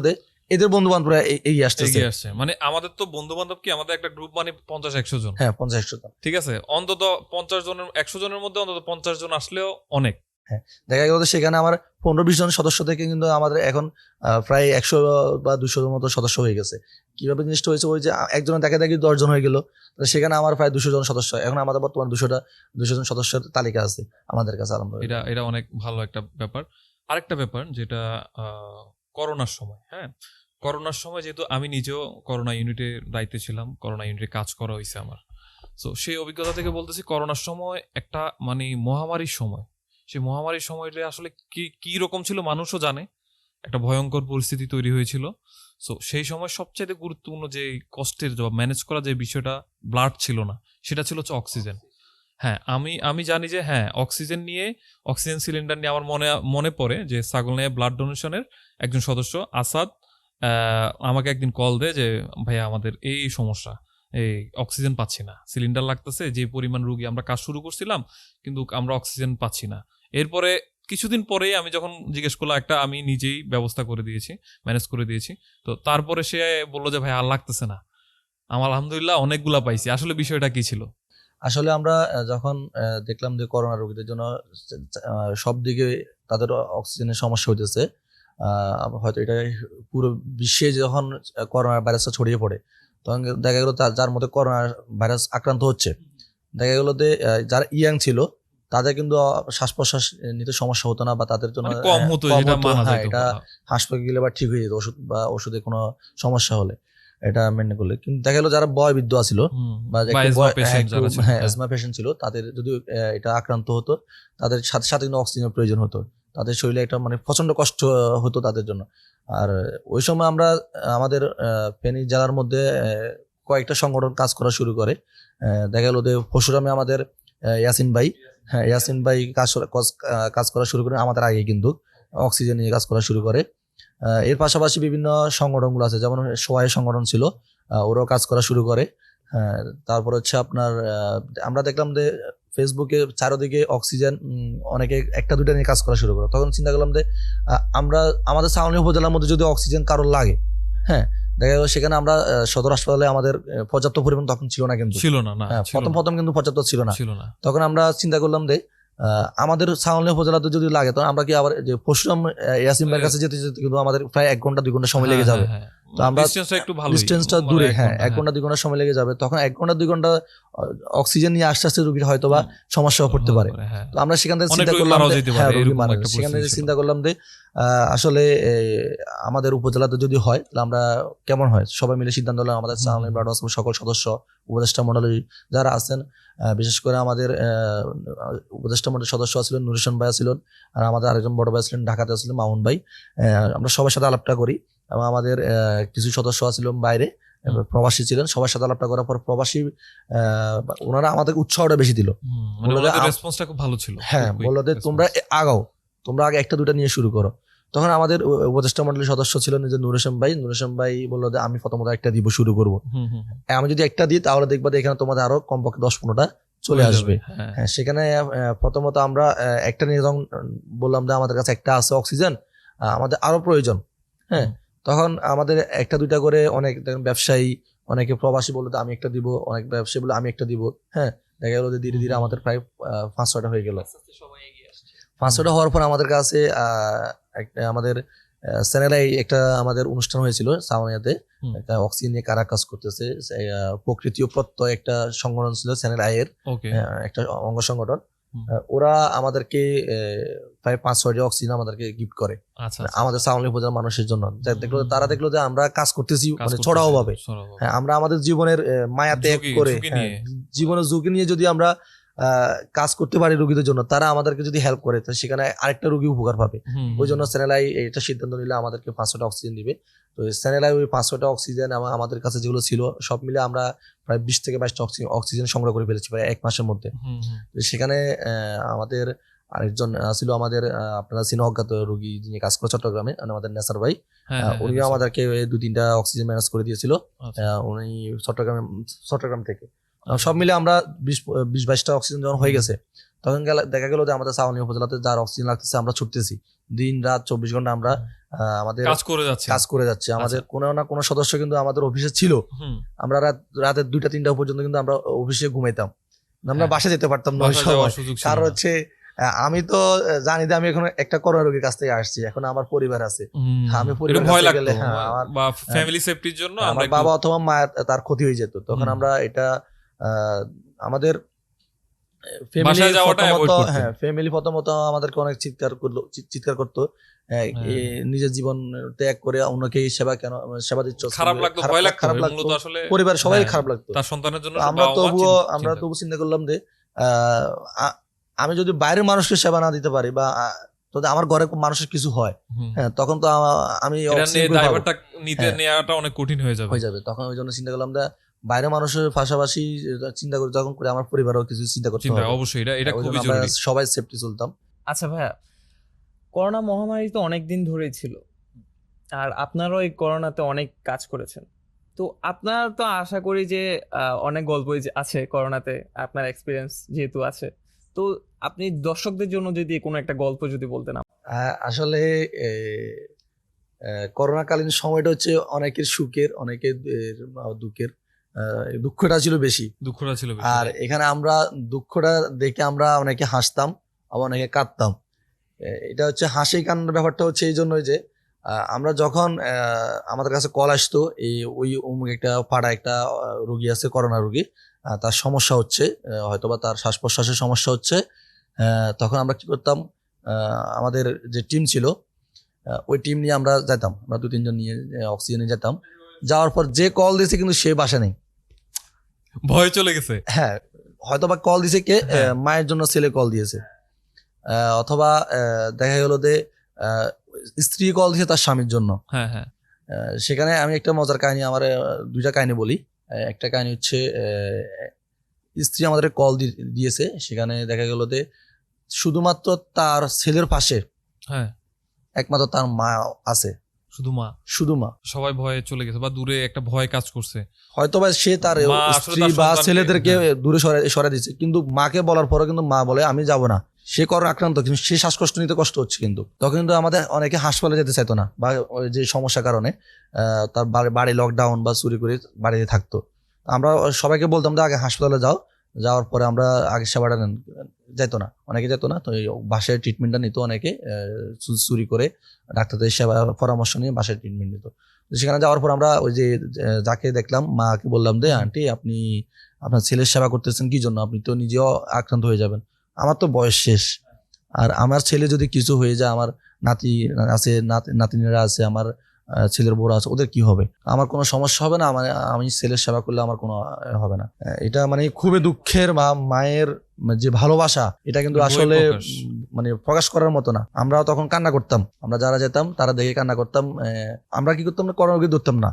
এদের বন্ধু বান্ধবরা এগিয়ে আসছে। মানে আমাদের তো বন্ধু বান্ধব কি, আমাদের একটা গ্রুপ মানে 50-100 জন। হ্যাঁ, 50-100 জন, ঠিক আছে, অন্তত 100 জনের মধ্যে অন্তত 50 জন আসলেও অনেক। হ্যাঁ, দেখা গেল সেখানে আমার 15-20 জন সদস্য থেকে কিন্তু আমাদের এখন প্রায় 100 বা 200 জন মতো সদস্য হয়ে গেছে। কিভাবে জিনিসটা হয়েছে, ওই যে একজনের দেখা দেখি 10 জন হয়ে গেল, সেখানে আমার প্রায় 200 জন সদস্য। এখন আমাদের বর্তমান 200 জন সদস্যের তালিকা আছে আমাদের কাছে, আলহামদুলিল্লাহ। এটা অনেক ভালো একটা ব্যাপার। আরেকটা ব্যাপার যেটা করোনার সময়, হ্যাঁ, করোনার সময় যেহেতু আমি নিজেও করোনা ইউনিটের দায়িত্বে ছিলাম, করোনা ইউনিটে কাজ করা হয়েছে আমার, তো সেই অভিজ্ঞতা থেকে বলতেছি, করোনার সময় একটা মানে মহামারীর সময়, সেই মহামারীর সময়টা আসলে কি রকম ছিল মানুষও জানে, একটা ভয়ঙ্কর পরিস্থিতি তৈরি হয়েছিল। সো সেই সময় সবচেয়ে গুরুত্বপূর্ণ যে কষ্টের ম্যানেজ করা যে বিষয়টা, ব্লাড ছিল না, সেটা ছিল হচ্ছে অক্সিজেন। হ্যাঁ, আমি জানি যে হ্যাঁ, অক্সিজেন সিলিন্ডার নিয়ে আমার মনে পড়ে যে ছাগলনাইয়া ব্লাড ডোনেশনের একজন সদস্য আসাদ আমাকে একদিন কল দেয় যে ভাইয়া আমাদের এই সমস্যা, এই অক্সিজেন পাচ্ছি না, সিলিন্ডার লাগতেছে, যে পরিমাণ রোগী আমরা কাজ শুরু করছিলাম কিন্তু আমরা অক্সিজেন পাচ্ছি না। এরপরে কিছুদিন পরেই আমি যখন জিজ্ঞেস করলাম, একটা আমি নিজেই ব্যবস্থা করে দিয়েছি, ম্যানেজ করে দিয়েছি। তো তারপরে সে বললো যে ভাই আর লাগতেছে না। আমার আলহামদুলিল্লাহ অনেকগুলা পাইছি। আসলে বিষয়টা কি ছিল? আসলে আমরা যখন দেখলাম যে করোনা রোগীদের জন্য সব দিকে তাদের অক্সিজেনের সমস্যা হইতেছে, হয়তো এটা পুরো বিশ্বে যখন করোনা ভাইরাসটা ছড়িয়ে পড়ে, তখন দেখা গেলো যার মধ্যে করোনা ভাইরাস আক্রান্ত হচ্ছে, দেখা গেলো যে যারা ইয়াং ছিল তাদের কিন্তু শ্বাস প্রশ্বাস নিতে সমস্যা হতো না, বা তাদের জন্য মানে কম হতো, যেটা মানা হ্যাঁ, যাইতো। এটা হাসপাতালে গেলে বা ঠিক হয়ে যেত ওষুধ বা ওষুধে কোনো সমস্যা হলে এটা মেনে করলে। কিন্তু দেখা গেলো যারা বয়বৃদ্ধ ছিল বা অ্যাজমা পেশেন্ট ছিল, তাদের যদি এটা আক্রান্ত হতো, তাদের সাথে সাথে কিন্তু অক্সিজেনের প্রয়োজন হতো, তাদের শরীরে এটা মানে প্রচন্ড কষ্ট হতো তাদের জন্য। আর ওই সময় আমরা আমাদের ফেনী জেলার মধ্যে কয়েকটা সংগঠন কাজ করা শুরু করে। দেখা গেলো যে পরশুরামে আমাদের ইয়াসিন ভাই কাজ করা শুরু করে আমাদের আগে, কিন্তু অক্সিজেন নিয়ে কাজ করা শুরু করে। এর পাশাপাশি বিভিন্ন সংগঠনগুলো আছে, যেমন সহায় সংগঠন ছিল, ওরাও কাজ করা শুরু করে। তারপর হচ্ছে আপনার আমরা দেখলাম যে ফেসবুকে চারিদিকে অক্সিজেন অনেকে একটা দুইটা নিয়ে কাজ করা শুরু করে। তখন চিন্তা করলাম যে আমরা আমাদের ছাউনি উপজেলার মধ্যে যদি অক্সিজেন কারোর লাগে, হ্যাঁ, দেখা গেল সেখানে আমরা সদর হাসপাতালে আমাদের পর্যাপ্ত পরিমাণ তখন ছিল না, কিন্তু ছিল না, প্রথম কিন্তু পর্যাপ্ত ছিল না। তখন আমরা চিন্তা করলাম যে আমাদের ছাউনি উপজেলাতে যদি লাগে, তখন আমরা কি আবার যে পরশুরাম ইয়াসিন ভাইয়ের কাছে যেতে যেতে কিন্তু আমাদের প্রায় 1 ঘন্টা 2 ঘন্টা সময় লেগে যাবে। তো আমরা ডিস্টেন্সটা দূরে, হ্যাঁ, 1 ঘন্টা 2 ঘন্টা সময় লেগে যাবে। তখন 1 ঘন্টা 2 ঘন্টা অক্সিজেন নিয়ে আস্তে আস্তে রোগীর হয়তো বা সমস্যা পড়তে পারে। তো আমরা সেখান থেকে চিন্তা করলাম, সেখান থেকে চিন্তা করলাম যে আসলে আমাদের উপজেলাতে যদি হয় তাহলে আমরা কেমন হয়, সবাই মিলে সিদ্ধান্ত হলাম। আমাদের সকল সদস্য, উপদেষ্টা মন্ডলী যারা আছেন, বিশেষ করে আমাদের উপদেষ্টা মন্ডলীর সদস্য ছিলেন নুর হোসেন ভাই ছিলেন, আর আমাদের আরেকজন বড় ভাই ছিলেন ঢাকাতে ছিলেন মামুন ভাই। আমরা সবার সাথে আলাপটা করি, এবং আমাদের কিছু সদস্য ছিল বাইরে প্রবাসী ছিলেন, সবার সাথে আলাপটা করার পর প্রবাসী ওনারা আমাদের উৎসাহটা বেশি দিল, হ্যাঁ, বললো যে তোমরা আগাও, তোমরা আগে একটা দুটা নিয়ে শুরু করো। তখন আমাদের উপদেষ্টা মন্ডলীর সদস্য ছিলেন যে নুর হোসেন ভাই বললো যে আমি প্রথমত একটা দিব, শুরু করবো। আমি যদি একটা দিই তাহলে দেখবা যে এখানে তোমাদের আরো কমপক্ষে 10-15টা চলে আসবে। হ্যাঁ, সেখানে প্রথমত আমরা একটা নিয়ে যখন বললাম যে আমাদের কাছে একটা আছে অক্সিজেন, আমাদের আরো প্রয়োজন, হ্যাঁ, তখন আমাদের একটা দুইটা করে অনেক ব্যবসায়ী, অনেকে প্রবাসী বললো আমি একটা দিব, অনেক ব্যবসায়ী বললো আমি একটা দিব। হ্যাঁ, দেখা গেলো যে ধীরে ধীরে আমাদের প্রায় 5-6টা হয়ে গেল। 5-6টা হওয়ার পর আমাদের কাছে আমাদের চ্যানেলাই একটা আমাদের অনুষ্ঠান হয়েছিল সাউনিয়াতে, একটা অক্সিজেন নিয়ে কারা কাজ করতেছে, প্রকৃতি ও প্রত্যয় একটা সংগঠন ছিল চ্যানেল আইয়ের একটা অঙ্গ সংগঠন। ওরা আমাদেরকে প্রায় 5-6টি অক্সিজেন আমাদেরকে গিফট করে আমাদের সাউনি উপজেলার মানুষের জন্য। তারা দেখলো যে আমরা কাজ করতেছি মানে ছড়াও ভাবে, হ্যাঁ, আমরা আমাদের জীবনের মায়া ত্যাগ করে, জীবনের ঝুঁকি নিয়ে যদি আমরা কাজ করতে পারি রোগীদের জন্য, তারা আমাদেরকে যদি হেল্প করে তো সেখানে আরেকটা রোগী উপকার পাবে। ওই জন্য চ্যানেলাই এটা সিদ্ধান্ত নিলে আমাদেরকে 500টা অক্সিজেন দিবে। তো চ্যানেলাই ওই 500টা অক্সিজেন আমাদের কাছে যেগুলো ছিল সব মিলে আমরা প্রায় 20 থেকে 22টা অক্সিজেন সংগ্রহ করে ফেলেছি প্রায় 1 মাসের মধ্যে। তো সেখানে আমাদের আরেকজন ছিল, আমাদের আপনারা চিনে অজ্ঞাত রোগী যিনি কাজ করে চট্টগ্রামে, আমাদের নেসার ভাই, উনিও আমাদেরকে 2-3টা অক্সিজেন ম্যানেজ করে দিয়েছিল, উনি চট্টগ্রাম থেকে। সব মিলে আমরা 20-22টা অক্সিজেন যখন হয়ে গেছে, তখন দেখা গেল যে আমাদের সাউনি উপজেলাতে যার অক্সিজেন লাগতেছে আমরা ছুটতেছি, দিন রাত 24 ঘন্টা আমরা আমাদের কাজ করে যাচ্ছি। আমাদের কোনো না কোনো সদস্য কিন্তু আমাদের অফিসে ছিল, আমরা রাতে 2টা-3টা পর্যন্ত কিন্তু আমরা অফিসে ঘুমাইতাম, আমরা বাসা যেতে পারতাম না। কারণ হচ্ছে আমি তো জানি যে আমি এখন একটা করোনা রোগীর কাছ থেকে আসছি, এখন আমার পরিবার আছে, আমি আমার বাবা অথবা মায়ের তার ক্ষতি হয়ে যেত। তখন আমরা এটা আমাদের ফ্যামিলি প্রথমত আমাদেরকে অনেক চিৎকার করতো, নিজের জীবন ত্যাগ করে অন্যকে সেবা দিচ্ছ, খারাপ লাগতো, পরিবার সবাই খারাপ লাগতো তার সন্তানের জন্য। আমরা তবু চিন্তা করলাম যে আমি যদি বাইরের মানুষকে সেবা না দিতে পারি বা যদি আমার ঘরে মানুষের কিছু হয়, হ্যাঁ, তখন তো আমি অনেক কঠিন হয়ে যাবে। তখন ওই জন্য চিন্তা করলাম যে বাইরের মানুষের পাশাপাশি চিন্তা করে যখন করে আমার পরিবারও কিছু চিন্তা করতে হবে, অবশ্যই এটা খুবই জরুরি, সবাই সেফটি চলতাম। আচ্ছা ভাইয়া, করোনা মহামারী তো অনেক দিন ধরেই ছিল, আর আপনারাও এই করোনাতে অনেক কাজ করেছেন। তো আপনার তো আশা করি যে অনেক গল্পই আছে করোনাতে, আপনার এক্সপিরিয়েন্স যেহেতু আছে, তো আপনি দর্শকদের জন্য যদি কোনো একটা গল্প যদি বলতেন। আসলে করোনাকালীন সময়টা হচ্ছে অনেকের সুখের, অনেকের দুঃখের। দুঃখটা ছিল বেশি, দুঃখটা ছিল বেশি, আর right? এখানে আমরা দুঃখটা দেখে আমরা অনেকে হাসতাম, আবার অনেকে কাঁদতাম। এটা হচ্ছে হাসি কান্নার ব্যাপারটা হচ্ছে এই জন্যই যে আমরা যখন আমাদের কাছে কল আসতো, ওই অমুক একটা পাড়া একটা রুগী আছে, করোনা রুগী, তার সমস্যা হচ্ছে, হয়তোবা তার শ্বাস প্রশ্বাসের সমস্যা হচ্ছে, তখন আমরা কি করতাম, আমাদের যে টিম ছিল, ওই টিম নিয়ে আমরা যেতাম, আমরা 2-3 জন নিয়ে অক্সিজেনে যেতাম। যাওয়ার পর যে কল দিয়েছে কিন্তু সে বাসা নেই, ভয় চলে গেছে। হ্যাঁ, হয়তোবা কল দিয়েছে কে, হ্যাঁ। মায়ের জন্য ছেলে কল দিয়েছে, অথবা দেখা গেল যে স্ত্রী কল দিয়েছে তার স্বামীর জন্য। হ্যাঁ হ্যাঁ। সেখানে আমি একটা মজার কাহিনী, আমার 2টা কাহিনী বলি। একটা কাহিনী হচ্ছে স্ত্রী আমাদের কল দিয়েছে, সেখানে দেখা গেল যে শুধুমাত্র তার ছেলের পাশে হ্যাঁ, একমাত্র তার মা আছে, শুধু মা। মা। সবাই ভয়ে চলে গেছে, বা দূরে একটা ভয় কাজ করছে। হয়তোবা সে তার মা আসলে স্ত্রী তার বা সন্তানকে- ছেলেদেরকে হ্যাঁ। দূরে সরে দিচ্ছে, কিন্তু মাকে বলার পরে কিন্তু মা বলে আমি যাব না। সে করোনা আক্রান্ত, কিন্তু সে শ্বাসকষ্ট নিতে কষ্ট হচ্ছে, কিন্তু তখন কিন্তু আমাদের অনেকে হাসপাতালে যেতে চাইতো না, বা ওই যে সমস্যার কারণে তার বাড়ি লকডাউন বা চুরি করে বাড়িতে থাকতো। আমরা সবাইকে বলতাম যে আগে হাসপাতালে যাও, যাওয়ার পরে আমরা আগে সেবাটা নেন। যেত না, অনেকে যেত না, তো এই বাসায় ট্রিটমেন্টটা নিত অনেকে, চুরি করে ডাক্তারদের সেবা পরামর্শ নিয়ে বাসায় ট্রিটমেন্ট নিত। তো সেখানে যাওয়ার পর আমরা ওই যে যাকে দেখলাম, মাকে বললাম যে আন্টি আপনি আপনার ছেলের সেবা করতেছেন কি জন্য, আপনি তো নিজেও আক্রান্ত হয়ে যাবেন, আমার তো বয়স শেষ, আর আমার ছেলে যদি কিছু হয়ে যায়, আমার নাতি আছে, নাতিনীরা আছে, আমার ছেলের বড় আছে, ওদের কি হবে, আমার কোনো সমস্যা হবে না, আমি ছেলের সেবা করলে আমার কোনো হবে না। এটা মানে খুবই দুঃখের, মায়ের যে ভালোবাসা, এটা কিন্তু আসলে বহিঃপ্রকাশ। মানে প্রকাশ করার মতো না। আমরা তখন কান্না করতাম, আমরা যারা যেতাম তারা দেখে কান্না করতাম। আমরা কি করতাম না, করোনা রোগী ধরতাম না,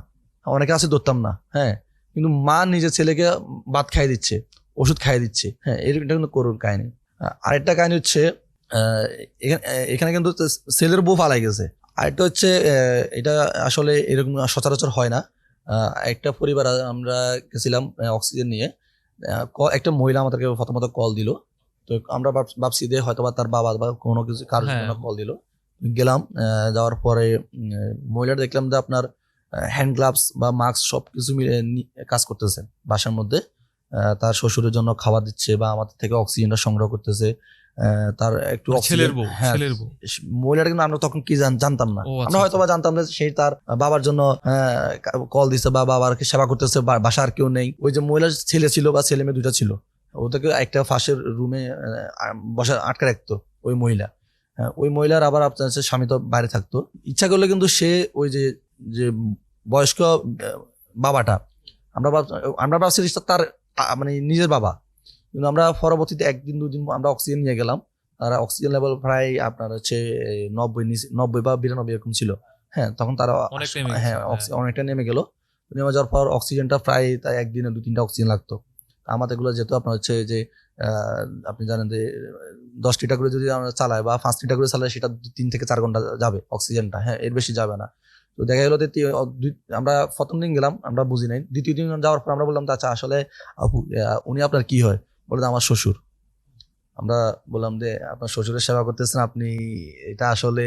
অনেকে আছে ধরতাম না, হ্যাঁ, কিন্তু মা নিজের ছেলেকে ভাত খাইয়ে দিচ্ছে, ওষুধ খাইয়ে দিচ্ছে, হ্যাঁ, এটা কিন্তু করুণ কাহিনী। আরেকটা কাহিনী হচ্ছে এখানে কিন্তু ছেলের বউ পালাই গেছে। আরেকটা হচ্ছে এটা আসলে এরকম সচরাচর হয় না। একটা পরিবার আমরা গেছিলাম অক্সিজেন নিয়ে, একটা মহিলা আমাদেরকে প্রথমত কল দিল, তো আমরা ভাবছি যে হয়তো বা তার বাবা বা কোনো কিছু কারোর হ্যাঁ। জন্য কল দিল। গেলাম, যাওয়ার পরে মহিলাটা দেখলাম যে আপনার হ্যান্ড গ্লাভস বা মাস্ক সবকিছু মিলে কাজ করতেছে বাসার মধ্যে, তার শ্বশুরের জন্য খাবার দিচ্ছে বা আমাদের থেকে অক্সিজেনটা সংগ্রহ করতেছে, তার একটু ছেলের বউ, হ্যাঁ, ছেলের বউ। মহিলাটা কিন্তু আমরা তখন কি জানতাম না। ও, আচ্ছা, আমরা হয়তো বা জানতাম যে সেই তার বাবার জন্য কল দিচ্ছে বা বাবাকে সেবা করতেছে, বাসার কেউ নেই। ওই যে মহিলার ছেলে ছিল বা ছেলে মেয়ে 2টা ছিল, ওদেরকে একটা পাশের রুমে বসা আটকে রাখতো ওই মহিলা। ওই মহিলার আবার আপনার স্বামী তো বাইরে থাকতো, ইচ্ছা করলে কিন্তু সে ওই যে যে বয়স্ক বাবাটা, আমরা ভাবছি তার মানে নিজের বাবা, কিন্তু আমরা পরবর্তীতে 1-2 দিন আমরা অক্সিজেন নিয়ে গেলাম, তারা অক্সিজেন লেভেল প্রায় আপনার হচ্ছে 90 বা 92 এরকম ছিল। হ্যাঁ, তখন তারা অনেক নেমে গেছে, হ্যাঁ হ্যাঁ। অনেকটা নেমে গেল। নেমে যাওয়ার পর অক্সিজেনটা প্রায় তাই একদিনে 2-3টা অক্সিজেন লাগতো। আমাদের গুলো যেহেতু আপনার হচ্ছে যে আপনি জানেন যে 10 লিটার করে যদি আমরা চালাই বা 5 লিটার করে চালাই, সেটা 3 থেকে 4 ঘন্টা যাবে অক্সিজেনটা, হ্যাঁ, এর বেশি যাবে না। তো দেখা গেল যে আমরা প্রথম দিন গেলাম, আমরা বুঝি নাই। দ্বিতীয় দিন যাওয়ার পর আমরা বললাম আচ্ছা আসলে আপু উনি আপনার কি হয়, বলে আমার শ্বশুর। আমরা বললাম যে আপনার শ্বশুরের সেবা করতেছেন আপনি, এটা আসলে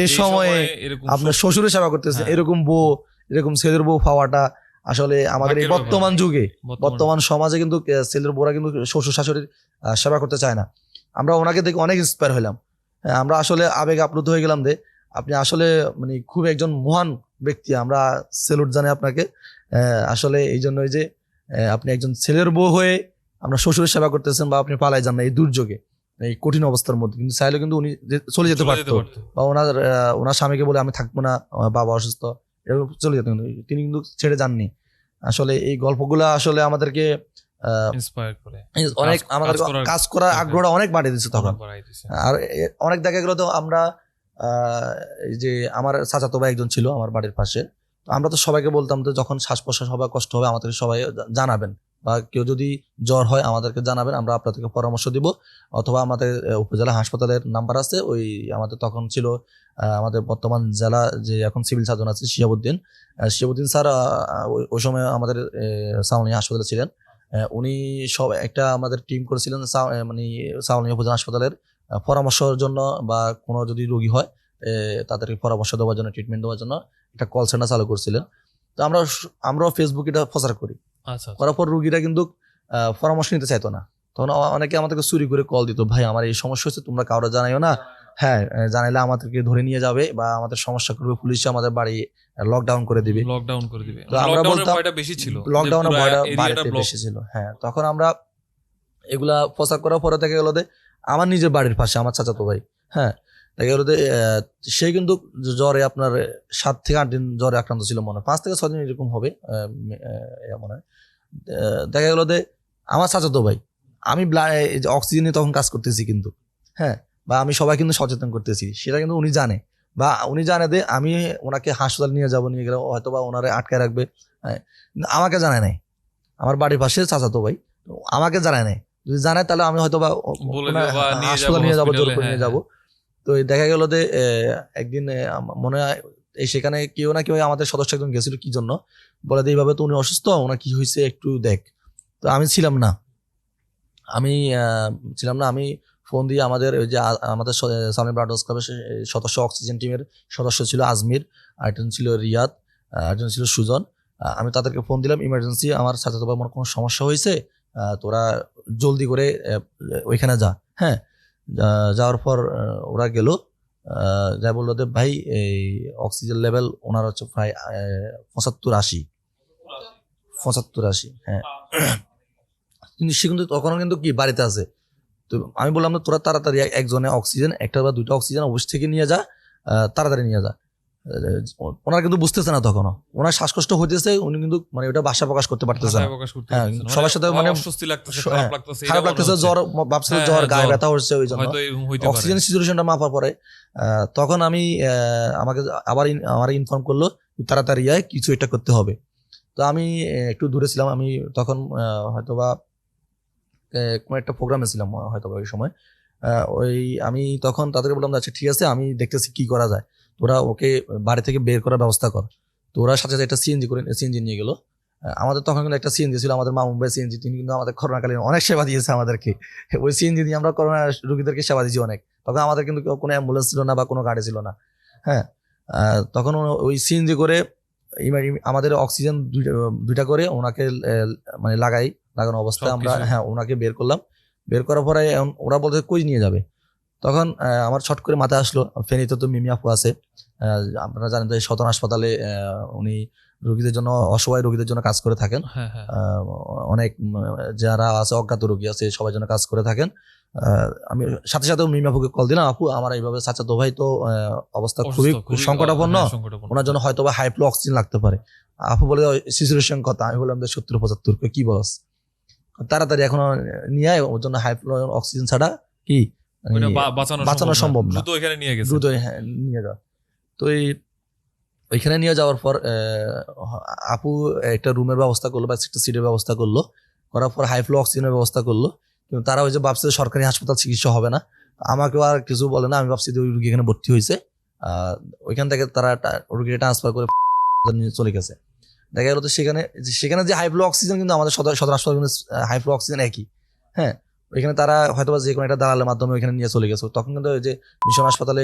এই সময়ে এরকম আপনার শ্বশুরের সেবা করতেছেন, হ্যাঁ। এরকম বউ, এরকম ছেলের বউ পাওয়াটা আসলে আমাদের এই ভাগ্যের ব্যাপার। বর্তমান যুগে, বর্তমান বর্তমান সমাজে কিন্তু ছেলের বউরা কিন্তু শ্বশুর শাশুড়ির সেবা করতে চায় না। আমরা ওনাকে দেখে অনেক ইন্সপায়ার হলাম। আমরা আসলে আবেগ আপ্লুত হয়ে গেলাম যে আপনি আসলে মানে খুব একজন মহান ব্যক্তি, আমরা সেলুট জানাই আপনাকে। আসলে এই জন্যই যে আপনি একজন ছেলের বউ হয়ে আমরা শ্বশুরের সেবা করতেছেন, বা আপনি পালাই যান না এই দুর্যোগে, এই কঠিন অবস্থার মধ্যে, কিন্তু চাইলে কিন্তু উনি চলে যেতে পারতো, বা ওনার স্বামীকে বলে আমি থাকবো না, আমার বাবা অসুস্থ, এরকম চলে যেতেন, তিনি কিন্তু ছেড়ে যাননি। আসলে এই গল্পগুলা আসলে আমাদেরকে ইন্সপায়ার করে, অনেক আমাদের কাজ করার আগ্রহটা অনেক বাড়িয়ে দিচ্ছে তখন। আর অনেক দেখা গেল তো আমরা এই যে আমার চাচাতো ভাই একজন ছিল আমার বাড়ির পাশে, আমরা তো সবাইকে বলতাম যে যখন শ্বাস প্রশ্বাস হবে কষ্ট হবে আমাদেরকে সবাই জানাবেন, বা কেউ যদি জ্বর হয় আমাদেরকে জানাবেন, আমরা আপনাদেরকে পরামর্শ দিব। অথবা আমাদের উপজেলা হাসপাতালের নাম্বার আছে, ওই আমাদের তখন ছিল আমাদের বর্তমান জেলা যে এখন সিভিল সার্জন আছে শিহাবুদ্দিন স্যার, ওই সময় আমাদের সাউনি হাসপাতালে ছিলেন। উনি সব একটা আমাদের টিম করেছিলেন মানে সাউনি উপজেলা হাসপাতালের পরামর্শের জন্য, বা কোনো যদি রোগী হয় তাদেরকে পরামর্শ দেওয়ার জন্য, ট্রিটমেন্ট দেওয়ার জন্য একটা কল সেন্টার চালু করছিলেন। তো আমরাও ফেসবুকে এটা প্রচার করি। আচ্ছা করার পর রুগীরা কিন্তু পরামর্শ নিতে চাইতো না। তখন অনেকে আমাদেরকে চুরি করে কল দিত, ভাই আমার এই সমস্যা হচ্ছে, তোমরা কাউরে জানাইও না, হ্যাঁ জানাইলে আমাদেরকে ধরে নিয়ে যাবে বা আমাদের সমস্যা করবে, পুলিশ আমাদের বাড়ি লকডাউন করে দিবে। লকডাউন করে দিবে, তো আমরা বলতাম ভয়টা বেশি ছিল, লকডাউনের ভয়টা বাড়িতে বেশি ছিল। হ্যাঁ, তখন আমরা এগুলা প্রচার করার পরে দেখা গেল যে আমার নিজের বাড়ির পাশে আমার চাচাতো ভাই, হ্যাঁ দেখা গেল যে সে কিন্তু জ্বরে আপনার 7 থেকে 8 দিন জ্বরে আক্রান্ত ছিল, মনে হয় 5 থেকে 6 দিন এরকম হবে মনে হয়। দেখা গেল যে আমার চাচাতো ভাই, আমি অক্সিজেনে তখন কাজ করতেছি কিন্তু, হ্যাঁ, বা আমি সবাই কিন্তু সচেতন করতেছি, সেটা কিন্তু উনি জানে, বা উনি জানে যে আমি ওনাকে হাসপাতাল নিয়ে গেলে হয়তো বা ওনারে আটকায় রাখবে, হ্যাঁ, আমাকে জানায় নাই। আমার বাড়ির পাশে চাচাতো ভাই, আমাকে জানায় নাই। যদি জানায় তাহলে আমি হয়তো বা হাসপাতাল নিয়ে যাবো, জোর করে নিয়ে যাবো। তো দেখা গেল যে একদিন মনে হয় সেখানে কেউ না কেউ আমাদের সদস্য একজন গেছিল, কি জন্য বলে যে এইভাবে তো উনি অসুস্থ, ওনার কি হয়েছে একটু দেখ। তো আমি ছিলাম না, আমি ফোন দিয়ে আমাদের ওই যে আমাদের সামনে ব্লাড ক্লাবের সদস্য, অক্সিজেন টিমের সদস্য ছিল আজমির, আরেকজন ছিল রিয়াদ, আরেকজন ছিল সুজন। আমি তাদেরকে ফোন দিলাম, ইমার্জেন্সি আমার সাথে তোমার মনে কোনো সমস্যা হয়েছে, তোরা জলদি করে ওইখানে যা। হ্যাঁ, যাওয়ার পর ওরা গেল, যা বললো যে ভাই এই অক্সিজেন লেভেল ওনার হচ্ছে প্রায় 75-80, হ্যাঁ। কিন্তু সে কিন্তু তখনও কিন্তু কি বাড়িতে আছে। তো আমি বললাম না, তোরা তাড়াতাড়ি একজনে অক্সিজেন, একটা বা দুইটা অক্সিজেন অফিস থেকে নিয়ে যা, তাড়াতাড়ি নিয়ে যা। ওনারা কিন্তু বুঝতেছে না, তখনও ওনার শ্বাসকষ্ট হইতেছে, উনি কিন্তু মানে ওটা ভাষা প্রকাশ করতে পারতেছে না। হ্যাঁ, সবার সাথে মানে খারাপ লাগতেছে, জ্বর ভাবছে, জ্বর গায়ে ব্যথা হচ্ছে, ওই জন্য অক্সিজেন সিচুয়েশনটা মাপার পরে তখন আমি আমাকে আমার ইনফর্ম করলো তাড়াতাড়ি কিছু একটা করতে হবে। তো আমি একটু দূরে ছিলাম, আমি তখন হয়তোবা কোনো একটা প্রোগ্রামে ছিলাম হয়তো ওই সময়। ওই আমি তখন তাদেরকে বললাম, আচ্ছা ঠিক আছে, আমি দেখতেছি কি করা যায়, তোরা ওকে বাড়ি থেকে বের করার ব্যবস্থা কর। তো ওরা সাথে সাথে একটা সিএনজি নিয়ে গেলো। আমাদের তখন কিন্তু একটা সিএনজি ছিল, আমাদের মামুন ভাই সিএনজি, তিনি কিন্তু আমাদের করোনাকালীন অনেক সেবা দিয়েছে আমাদেরকে। ওই সিএনজি দিয়ে আমরা করোনা রোগীদেরকে সেবা দিয়েছি অনেক। তখন আমাদের কিন্তু কোনো অ্যাম্বুলেন্স ছিল না বা কোনো গাড়ি ছিল না। হ্যাঁ, তখন ওই সিএনজি করে আমাদের অক্সিজেন দুইটা করে ওনাকে মানে লাগানো অবস্থায় আমরা, হ্যাঁ, ওনাকে বের করলাম। বের করার পরে ওরা বলতে কই নিয়ে যাবে, তখন আমার ছট করে মাথায় আসলো ফেনীতে তো মিমি আপু আছে, আপনারা জানেন যে সদর হাসপাতালে উনি রোগীদের জন্য, অসহায় রোগীদের জন্য কাজ করে থাকেন। অনেক যারা আছে অজ্ঞাত রোগী আছে সবার জন্য কাজ করে থাকেন। আমি সাথে সাথে মিমি আপুকে কল দিলাম, আপু আমার এইভাবে চাচাতো ভাই তো অবস্থা খুবই সংকটাপন্ন, ওনার জন্য হয়তো বা হাই ফ্লো অক্সিজেন লাগতে পারে। আপু বলে সিচুয়েশন কথা, আমি বললাম যে 70-75 কি বলস, তাড়াতাড়ি এখনো নিয়ে ওর জন্য হাই ফ্লো অক্সিজেন ছাড়া কি বাঁচানো সম্ভব না, দ্রুত নিয়ে যাওয়া। তো ওইখানে নিয়ে যাওয়ার পর আপু একটা রুমের ব্যবস্থা করলো বা একটা সিটের ব্যবস্থা করলো, করার পর হাই ফ্লো অক্সিজেনের ব্যবস্থা করলো। কিন্তু তারা ওই যে ভাবছে সরকারি হাসপাতাল চিকিৎসা হবে না, আমাকেও আর কিছু বলে না। আমি ভাবছি যে ওই রুগী এখানে ভর্তি হয়েছে, ওইখান থেকে তারা রুগীকে ট্রান্সফার করে চলে গেছে। দেখা গেল তো সেখানে যে হাই ফ্লো অক্সিজেন কিন্তু আমাদের সদর হাসপাতাল হাই ফ্লো অক্সিজেন একই। হ্যাঁ, ওইখানে তারা হয়তো যে কোনো একটা দালালের মাধ্যমে ওইখানে নিয়ে চলে গেছে। তখন কিন্তু ওই যে মিশন হাসপাতালে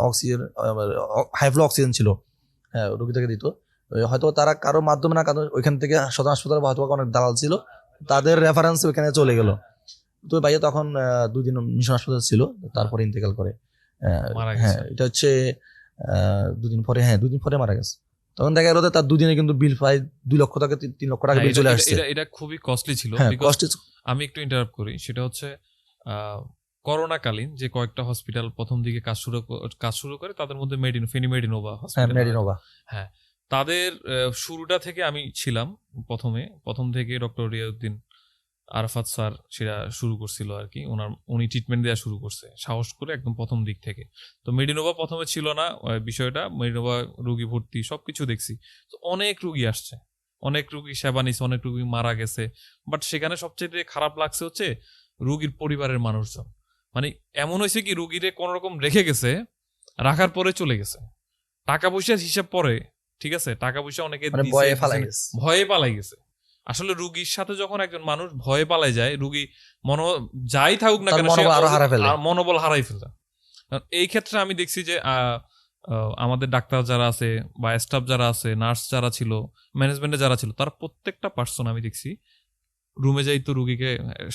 অক্সিজেন হাই ফ্লো অক্সিজেন ছিল, হ্যাঁ, রোগীদেরকে দিত। হয়তো তারা কারোর মাধ্যমে না, কারণ ওইখান থেকে সদর হাসপাতালে হয়তো অনেক দালাল ছিল, তাদের রেফারেন্স ওইখানে চলে গেল। তো ভাইয়া তখন 2 দিন মিশন হাসপাতাল ছিল, তারপরে ইন্তেকাল করে। হ্যাঁ, এটা হচ্ছে 2 দিন পরে, হ্যাঁ 2 দিন পরে মারা গেছে। তখন দেখা গেল তার 2 দিনে কিন্তু বিল প্রায় 2 লক্ষ টাকা 3 লক্ষ টাকা বিল চলে আসছে। এটা খুবই কস্টলি ছিল। আমি একটু ইন্টারাপ্ট করি, সেটা হচ্ছে করোনাকালীন যে কয়েকটা হসপিটাল প্রথম দিকে কাজ শুরু করে, তাদের মধ্যে ফেনী মেডিনোভা হসপিটাল, হ্যাঁ, তাদের শুরুটা থেকে আমি ছিলাম প্রথম থেকে ডক্টর রিয়াউদ্দিন আরাফাত স্যার সেটা শুরু করছিল আর কি, উনি ট্রিটমেন্ট দেওয়া শুরু করছে সাহস করে একদম প্রথম দিক থেকে। তো মেডিনোভা প্রথমে ছিল না বিষয়টা, মেডিনোভা রুগী ভর্তি সবকিছু দেখছি, তো অনেক রুগী আসছে, অনেক রুগী সেবা নিছে, অনেক রুগী মারা গেছে, বাট সেখানে সবচেয়ে খারাপ লাগছে হচ্ছে রুগীর পরিবারের মানুষজন। মানে এমন হয়েছে কি রুগীরে কোন রকম রেখে গেছে, রাখার পরে চলে গেছে, টাকা পয়সার হিসাব পরে, ঠিক আছে, টাকা পয়সা অনেকে মানে দিছে, ভয়ে দিছে ফালাই না, গেছে। ভয়ে পালাই গেছে। আসলে রুগীর সাথে যখন একজন মানুষ ভয়ে পালাই যায়, রুগী যাই থাকুক না তার কেন, মনোবল আরো হারায় ফেলে। মনোবল হারাই ফেলে। এই ক্ষেত্রে আমি দেখছি যে আমাদের ডাক্তার যারা আছে বা স্টাফ যারা আছে, নার্স যারা ছিল, ম্যানেজমেন্টে যারা ছিল, তারা প্রত্যেকটা পার্সন আমি দেখছি রুমে যাইতো, রুগীকে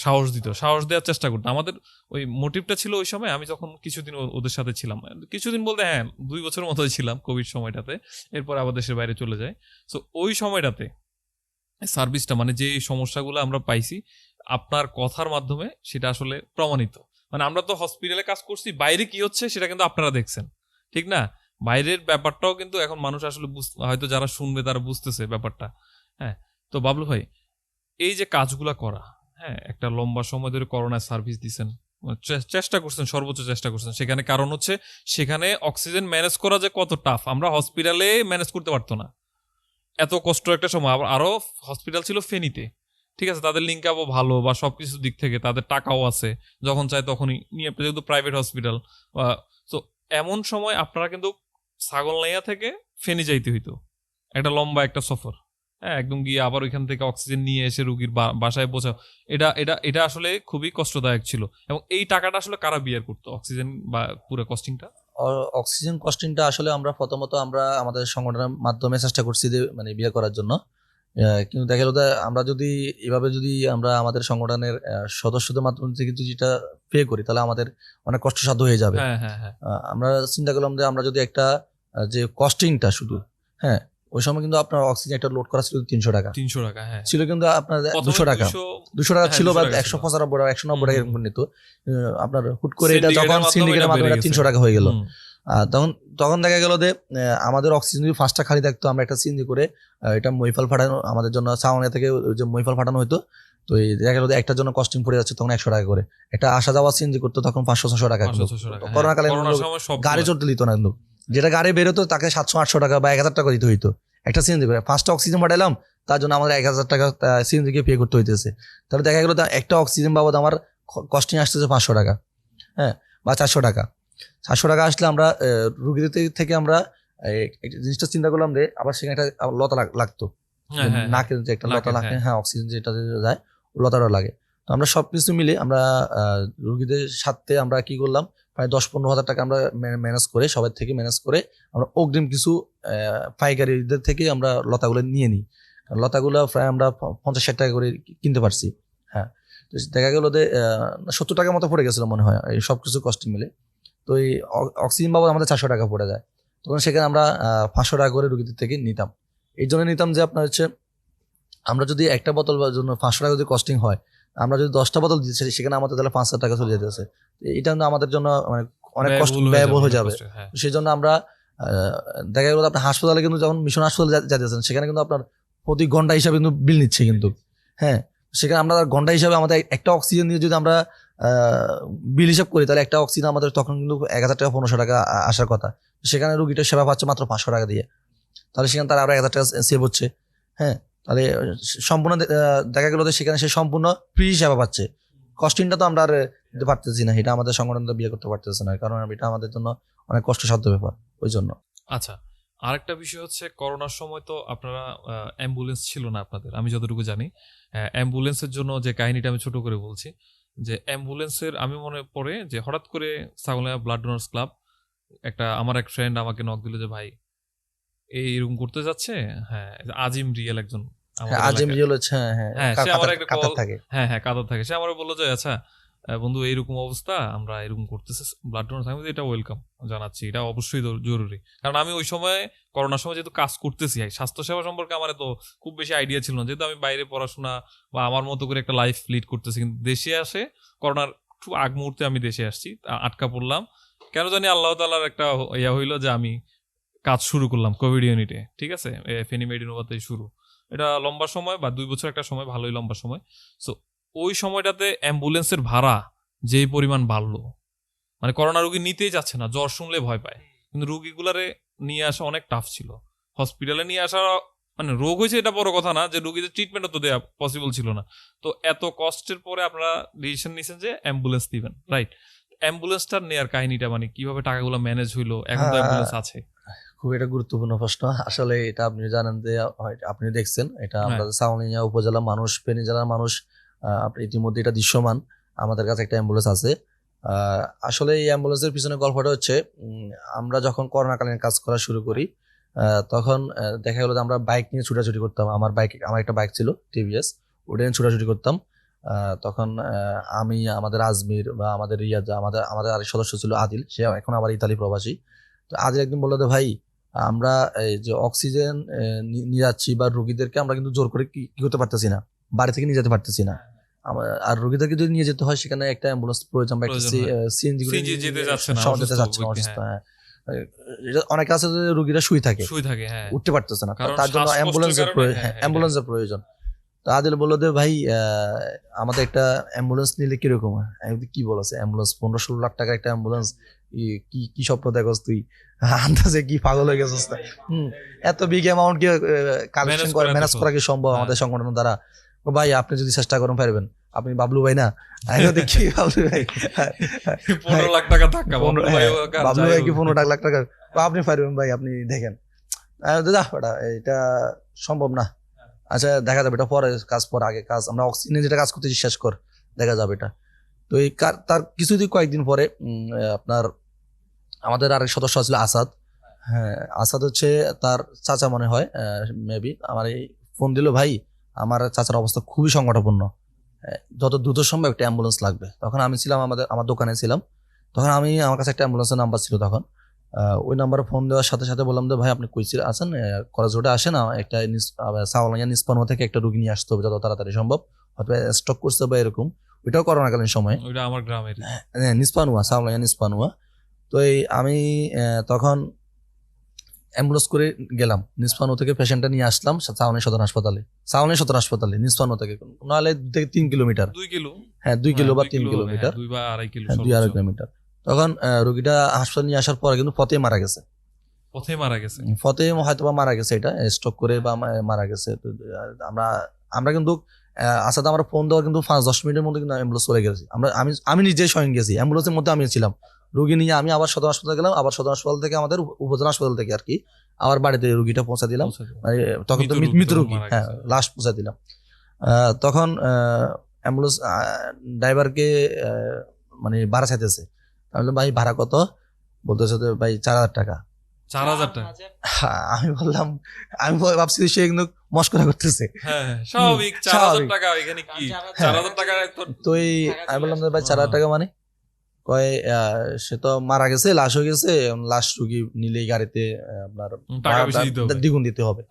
সাহস দেওয়ার চেষ্টা করতো। আমাদের ওই মোটিভটা ছিল ওই সময়, আমি যখন কিছুদিন ওদের সাথে ছিলাম, কিছুদিন বলতে 2 বছরের মতোই ছিলাম কোভিড সময়টাতে, এরপর আবার দেশের বাইরে চলে যায়। সো ওই সময়টাতে সার্ভিসটা, মানে যে সমস্যাগুলো আমরা পাইছি আপনার কথার মাধ্যমে, সেটা আসলে প্রমাণিত। মানে আমরা তো হসপিটালে কাজ করছি, বাইরে কি হচ্ছে সেটা কিন্তু আপনারা দেখছেন, ঠিক না? বাইরের ব্যাপারটাও কিন্তু এখন মানুষ আসলে হয়তো যারা শুনবে তারা বুঝতেছে ব্যাপারটা। হ্যাঁ, তো বাবলু ভাই, এই যে কাজগুলা করা, হ্যাঁ, একটা লম্বা সময় ধরে করোনায় সার্ভিস দিচ্ছেন, চেষ্টা করছেন, সর্বোচ্চ চেষ্টা করছেন সেখানে, কারণ হচ্ছে সেখানে অক্সিজেন ম্যানেজ করা যে কত টাফ, আমরা হসপিটালে ম্যানেজ করতে পারতো না, এত কষ্ট একটা সময়। আরো হসপিটাল ছিল ফেনীতে, ঠিক আছে, তাদের লিঙ্ক আপও ভালো বা সবকিছু দিক থেকে তাদের টাকাও আছে, যখন চায় তখনই নিয়ে, যেহেতু প্রাইভেট হসপিটাল। তো এমন সময় আপনারা কিন্তু ছাগলনাইয়া থেকে ফেনী যাইতে হইতো, একটা লম্বা একটা সফর, হ্যাঁ, একদম গিয়ে আবার ওইখান থেকে অক্সিজেন নিয়ে এসে রুগীর বাসায় পৌঁছাও। এটা এটা এটা আসলে খুবই কষ্টদায়ক ছিল। এবং এই টাকাটা আসলে কারা বিয়ার করতো, অক্সিজেন বা পুরো কস্টিংটা? অক্সিজেন কস্টিংটা আসলে আমরা প্রথমত আমরা আমাদের সংগঠনের মাধ্যমে চেষ্টা করছি যে মানে বিয়ে করার জন্য। কিন্তু দেখা গেল আমরা যদি এভাবে যদি আমরা আমাদের সংগঠনের সদস্যদের মাধ্যমে থেকে যদি যেটা পে করি, তাহলে আমাদের অনেক কষ্টসাধ্য হয়ে যাবে। হ্যাঁ হ্যাঁ হ্যাঁ, আমরা চিন্তা করলাম যে আমরা যদি একটা যে কস্টিংটা শুধু, হ্যাঁ, ওই সময় কিন্তু আপনার অক্সিজেন একটা লোড করা ছিল 300 টাকা 300 টাকা, হ্যাঁ, ছিল, কিন্তু আপনার প্রথমে 200 টাকা 200 টাকা হ্যাঁ, ছিল, 200 বা টাকা ছিল। 195 টাকা 190 টাকা এরকম নিত। আপনার হুট করে এটা Syndicate-এর যখন মাধ্যমে সিন্ডিকেটের এটা মাধ্যমে বেড়ে এটা গেছে। 300 টাকা হয়ে গেল। হুম। তখন তখন দেখা গেল যে আমাদের অক্সিজেন যদি 5টা খালি থাকতো, আমরা একটা সিএনজি করে এটা মহিফাল ফাটানো, আমাদের জন্য সাউনিয়া থেকে ওই যে মহিফাল ফাটানো হতো, তো এই দেখা গেল যে একটার জন্য কস্টিং পড়ে যাচ্ছে তখন 100 টাকা করে। একটা আসা যাওয়া সিএনজি করতো তখন 500-600 টাকা। 500-600 টাকা, হ্যাঁ। করোনাকালীন করোনার সময় সব গাড়ি চলতে দিত না, কিন্তু যেটা গাড়ি বেরোতো তাকে 700-800 টাকা বা 1000 টাকা দিতে হইতো একটা সিএনজি করে। 5টা অক্সিজেন পাঠালাম, তার জন্য আমাদের 1000 টাকা সিএনজি কে পে করতে হইতেছে। তাহলে দেখা গেল একটা অক্সিজেন বাবদ আমার কস্টিং আসতেছে 500 টাকা, হ্যাঁ, বা 400 টাকা। 400 টাকা আসলে আমরা রুগীদের থেকে আমরা জিনিসটা চিন্তা করলাম যে আবার সেখানে একটা লতা লাগতো, হ্যাঁ, হ্যাঁ, নাকের যে একটা লতা নাকের, লাগে, হ্যাঁ। হ্যাঁ, অক্সিজেন যেটা যায় লতাটা লাগে। তো আমরা সবকিছু মিলে আমরা রুগীদের সাথে আমরা কি করলাম, প্রায় 10-15 হাজার টাকা আমরা ম্যানেজ করে, সবার থেকে ম্যানেজ করে আমরা অগ্রিম কিছু পাইকারিদের থেকে আমরা লতাগুলো নিয়ে নিই। লতাগুলো প্রায় আমরা 50-60 টাকা করে কিনতে পারছি। হ্যাঁ, তো দেখা গেল যে 70 টাকার মতো পড়ে গেছিল মনে হয় এই সবকিছু কস্টিং মিলে। তো এই অক্সিজেন বাবদ আমাদের 400 টাকা পড়ে যায়। তখন সেখানে আমরা 500 টাকা করে রুগীদের থেকে নিতাম। এই জন্য নিতাম যে আপনার হচ্ছে আমরা যদি একটা বোতল জন্য 500 টাকা যদি কস্টিং হয়, আমরা যদি 10টা বোতল দিচ্ছি সেখানে আমাদের তাহলে 5,000 টাকা চলে যেতেছে। এটা কিন্তু আমাদের জন্য মানে অনেক কষ্ট, ব্যয়বহুল হয়ে যাবে। হ্যাঁ। সেই জন্য আমরা দেখা গেল আপনার হাসপাতালে কিন্তু যখন মিশন হাসপাতালে যাইতেছেন, সেখানে কিন্তু আপনার প্রতি ঘন্টা হিসাবে কিন্তু বিল নিচ্ছে কিন্তু, হ্যাঁ, সেখানে আমরা ঘন্টা হিসাবে আমাদের একটা অক্সিজেন দিয়ে যদি আমরা বিল হিসাব করি, তাহলে একটা অক্সিজেন আমাদের তখন কিন্তু 1,000 টাকা 1,500 টাকা আসার কথা। সেখানে রুগীটা সেবা পাচ্ছে মাত্র 500 টাকা দিয়ে, তাহলে সেখানে তার আরো 1,000 টাকা সেভ হচ্ছে। হ্যাঁ, তাহলে সম্পূর্ণ দেখা গেল যে সেখানে সে সম্পূর্ণ ফ্রি সেবা পাচ্ছে। কস্টিংটা তো আমরা আর দিতে পারতেছি না, এটা আমাদের সংগঠন তো বিয়ে করতে পারতেছে না, কারণ এটা আমাদের জন্য অনেক কষ্টসাধ্য ব্যাপার ওই জন্য। আচ্ছা, আরেকটা বিষয় হচ্ছে করোনার সময় তো আপনারা অ্যাম্বুলেন্স ছিল না আপনাদের, আমি যতটুকু জানি। অ্যাম্বুলেন্সের জন্য যে কাহিনীটা আমি ছোট করে বলছি, যে অ্যাম্বুলেন্সের আমি মনে পড়ে যে হঠাৎ করে ছাগলনাইয়া ব্লাড ডোনার্স ক্লাব আমার এক ফ্রেন্ড আমাকে নক দিল যে ভাই এই রুম করতে যাচ্ছে, হ্যাঁ, আজিম রিয়েল একজন আমাদের আজিম এলাকায়। রিয়েল হচ্ছে, হ্যাঁ, হ্যাঁ, সে আমার একটা কাতার call- থাকে। হ্যাঁ হ্যাঁ, কাতার থাকে। সে আমার বললো যে আচ্ছা বন্ধু এইরকম অবস্থা, আমরা এরকম করতেছি ব্লাড ডোনার, আমি বলছি, এটা ওয়েলকাম জানাচ্ছি, এটা অবশ্যই জরুরি। কারণ আমি ওই সময় করোনার সময় যেহেতু কাজ করতেছি, স্বাস্থ্যসেবা সম্পর্কে আমার তো খুব বেশি আইডিয়া ছিল না, যেহেতু আমি বাইরে পড়াশোনা বা আমার মতো করে একটা লাইফ লিড করতেছি। কিন্তু দেশে আসে করোনার খুব আগ মুহূর্তে আমি দেশে আসছি, আটকা পড়লাম কেন জানি, আল্লাহ তাআলার একটা ইয়া হইলো যে আমি কাজ শুরু করলাম কোভিড ইউনিটে, ঠিক আছে, ফেনী মেডিনোভাতে শুরু। এটা লম্বা সময় বা 2 বছর একটা সময়, ভালোই লম্বা সময়। সো ওই সময়টাতে অ্যাম্বুলেন্সের ভাড়া যেই পরিমাণ বাড়লো, মানে করোনা রোগী নিতেই যাচ্ছে না, জ্বর শুনলে ভয় পায়, কিন্তু রুগীগুলারে নিয়ে আসা অনেক টাফ ছিল। হসপিটালে নিয়ে আসা মানে রোগ হয়েছে এটা বড় কথা না, যে রোগীদের ট্রিটমেন্টও তো দেওয়া পসিবল ছিল না। তো এত কষ্টের পরে আপনারা ডিসিশন নিয়েছেন যে অ্যাম্বুলেন্স দিবেন, রাইট? অ্যাম্বুলেন্সটা নেওয়ার কাহিনীটা মানে কিভাবে টাকাগুলো ম্যানেজ হইলো? এখন তো অ্যাম্বুলেন্স আছে। খুব একটা গুরুত্বপূর্ণ প্রশ্ন আসলে। এটা আপনি জানেন যে আপনি দেখছেন এটা আমরা সাউনিয়া উপজেলা মানুষ, ফেনী জেলার মানুষ, আপনি ইতিমধ্যে এটা দৃশ্যমান, আমাদের কাছে একটা অ্যাম্বুলেন্স আছে। আসলে এই অ্যাম্বুলেন্সের পিছনে গল্পটা হচ্ছে, আমরা যখন করোনাকালীন কাজ করা শুরু করি তখন দেখা গেলো যে আমরা বাইক নিয়ে ছুটাছুটি করতাম। আমার একটা বাইক ছিল টিভিএস, ওটা নিয়ে ছুটাছুটি করতাম। তখন আমি, আমাদের আজমির বা আমাদের রিয়াজ, আমাদের আরেক সদস্য ছিল আদিল, সে এখন আবার ইতালি প্রবাসী। তো আদিল একদিন বললো যে ভাই আমরা এই যে অক্সিজেন নিয়ে যাচ্ছি বা রোগীদেরকে আমরা কিন্তু জোর করে কি করতে পারতেছি না, বাড়ি থেকে নিয়ে যেতে পারতেছি না। আর রোগীদেরকে যদি নিয়ে যেতে হয় সেখানে একটা অ্যাম্বুলেন্স প্রয়োজন বা একটা সিএনজি যেতে যাচ্ছে না, যেতে যাচ্ছে না, অসুস্থ। হ্যাঁ, অনেক আছে যে রোগীরা শুয়ে থাকে, হ্যাঁ, উঠতে পারতেছে না, কারণ তার জন্য শ্বাসকষ্টের কারণে, হ্যাঁ, অ্যাম্বুলেন্সের প্রয়োজন। তো আদিল বললো যে ভাই আমাদের একটা অ্যাম্বুলেন্স নিলে কিরকম হয়? আমি বলি, কি বলছে অ্যাম্বুলেন্স 15-16 লাখ টাকা একটা অ্যাম্বুলেন্স, কি স্বপ্ন দেখোস তুই, আন্দাজে কি পাগল হয়ে গেছিস? এত বিগ অ্যামাউন্ট কি কালেকশন করে ম্যানেজ করা কি সম্ভব আমাদের সংগঠনের দ্বারা? ও ভাই আপনি যদি চেষ্টা করেন পারবেন, আপনি বাবলু ভাই না? আমি বলি, কি বাবলু ভাই, 15 লাখ টাকা ধাক্কা, বাবলু ভাই কি 15 লাখ টাকা? আপনি পারবেন ভাই, আপনি দেখেন। এটা সম্ভব না। আচ্ছা দেখা যাবে, এটা পরে কাজ, আগে কাজ, আমরা অক্সিজেনে যেটা কাজ করতেছি শেষ কর, দেখা যাবে এটা। তো এই তার কিছুদিন কয়েকদিন পরে আপনার আমাদের আরেক সদস্য ছিল আসাদ। হ্যাঁ, আসাদ হচ্ছে তার চাচা মনে হয়, মেবি। আমার এই ফোন দিল, ভাই আমার চাচার অবস্থা খুবই সংকটাপন্ন, যত দ্রুত সম্ভব একটা অ্যাম্বুলেন্স লাগবে। তখন আমি ছিলাম আমার দোকানে ছিলাম, তখন আমার কাছে একটা অ্যাম্বুলেন্সের নাম্বার ছিল তখন। ওই নাম্বারে ফোন দেওয়ার সাথে সাথে বললাম যে ভাই আপনি কই আছেন, কলেজ রোডে আসেন, একটা সাওলাইয়া নিস্পানো থেকে একটা রুগী নিয়ে আসতে হবে যত তাড়াতাড়ি সম্ভব, হয়তো স্টক করতে হবে এরকম। ওইটাও করোনাকালীন সময়, ওইটা আমার গ্রামের নিস্পানুয়া, সাওলাইয়া নিস্পানুয়া। তো আমি তখন অ্যাম্বুলেন্স করে গেলাম, নিস্পানো থেকে পেশেন্টটা নিয়ে আসলাম সাওলাইয়া সদর হাসপাতালে নিস্পানো থেকে, নাহলে 2-3 কিলোমিটার, 2 কিলো, হ্যাঁ 2 কিলো বা 3 কিলোমিটার, 2 বা 2.5 কিলো, 2-2.5 কিলোমিটার। তখন রোগীটা হাসপাতাল নিয়ে আসার পরে কিন্তু পথে মারা গেছে, হয়তো বা মারা গেছে, এটা স্ট্রোক করে বা মারা গেছে। তো আমরা কিন্তু আসাদ আমার ফোন দেওয়ার কিন্তু 5-10 মিনিটের মধ্যে কিন্তু অ্যাম্বুলেন্স চলে গেছি। আমি নিজে স্বয়ং গেছি, অ্যাম্বুলেন্সের মধ্যে আমি ছিলাম, রোগী নিয়ে আমি আবার সদর হাসপাতাল গেলাম, আবার সদর হাসপাতাল থেকে আমাদের উপজেলা হাসপাতাল থেকে আর কি আবার বাড়িতে রোগীটা পৌঁছা দিলাম। তখন তো মৃত রোগী, হ্যাঁ, লাশ পৌঁছা দিলাম। তখন অ্যাম্বুলেন্স ড্রাইভারকে মানে ভাড়া চাইতেছে। আমি বললাম ভাই ভাড়া কত? বলতেছে ভাই 4,000 টাকা। 4,000 টাকা? আমি বললাম, আমি ভাবছি সে কিন্তু মস্করা করতেছে। স্বাভাবিক, 4,000 টাকা এখানে কি? 4,000 টাকা তো আমি বললাম ভাই 4,000 টাকা মানে? কয় সে তো মারা গেছে, লাশ হয়ে গেছে, লাশ রুগী নিলেই গাড়িতে আপনার দ্বিগুণ দিতে হবে।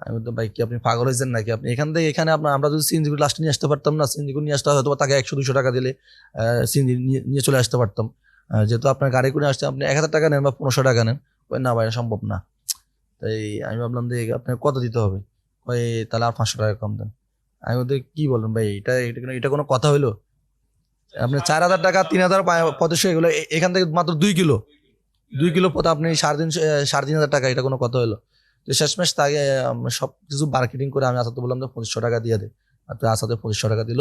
আমি বললাম ভাই কি আপনি পাগল হয়েছেন নাকি? আপনি এখান থেকে এখানে আমরা যদি সিএনজি লাস্টে নিয়ে আসতে পারতাম না, সিএনজি নিয়ে আসতে হয়তো তাকে 100-200 টাকা দিলে সিএনজি নিয়ে চলে আসতে পারতাম। যেহেতু আপনার গাড়ি করে আসতে আপনি 1,000 টাকা নেন বা 1500 টাকা নেন, না ভাই সম্ভব না। তাই আমি ভাবলাম যে আপনার কত দিতে হবে? ভাই তাহলে আর 500 টাকা কম দেন। আমি বলতে কি বলেন ভাই, এটা কোনো কথা হইলো? আপনার 4,000 টাকা 3,500 এগুলো, এখান থেকে মাত্র 2 কিলো পথ আপনি 3,500 টাকা, এটা কোনো কথা হলো? তো শেষমেশ তাকে সব কিছু মার্কেটিং করে আমি আসাদে বললাম যে 2500 টাকা দিয়ে দে, আর তো আসাদে 2500 টাকা দিল।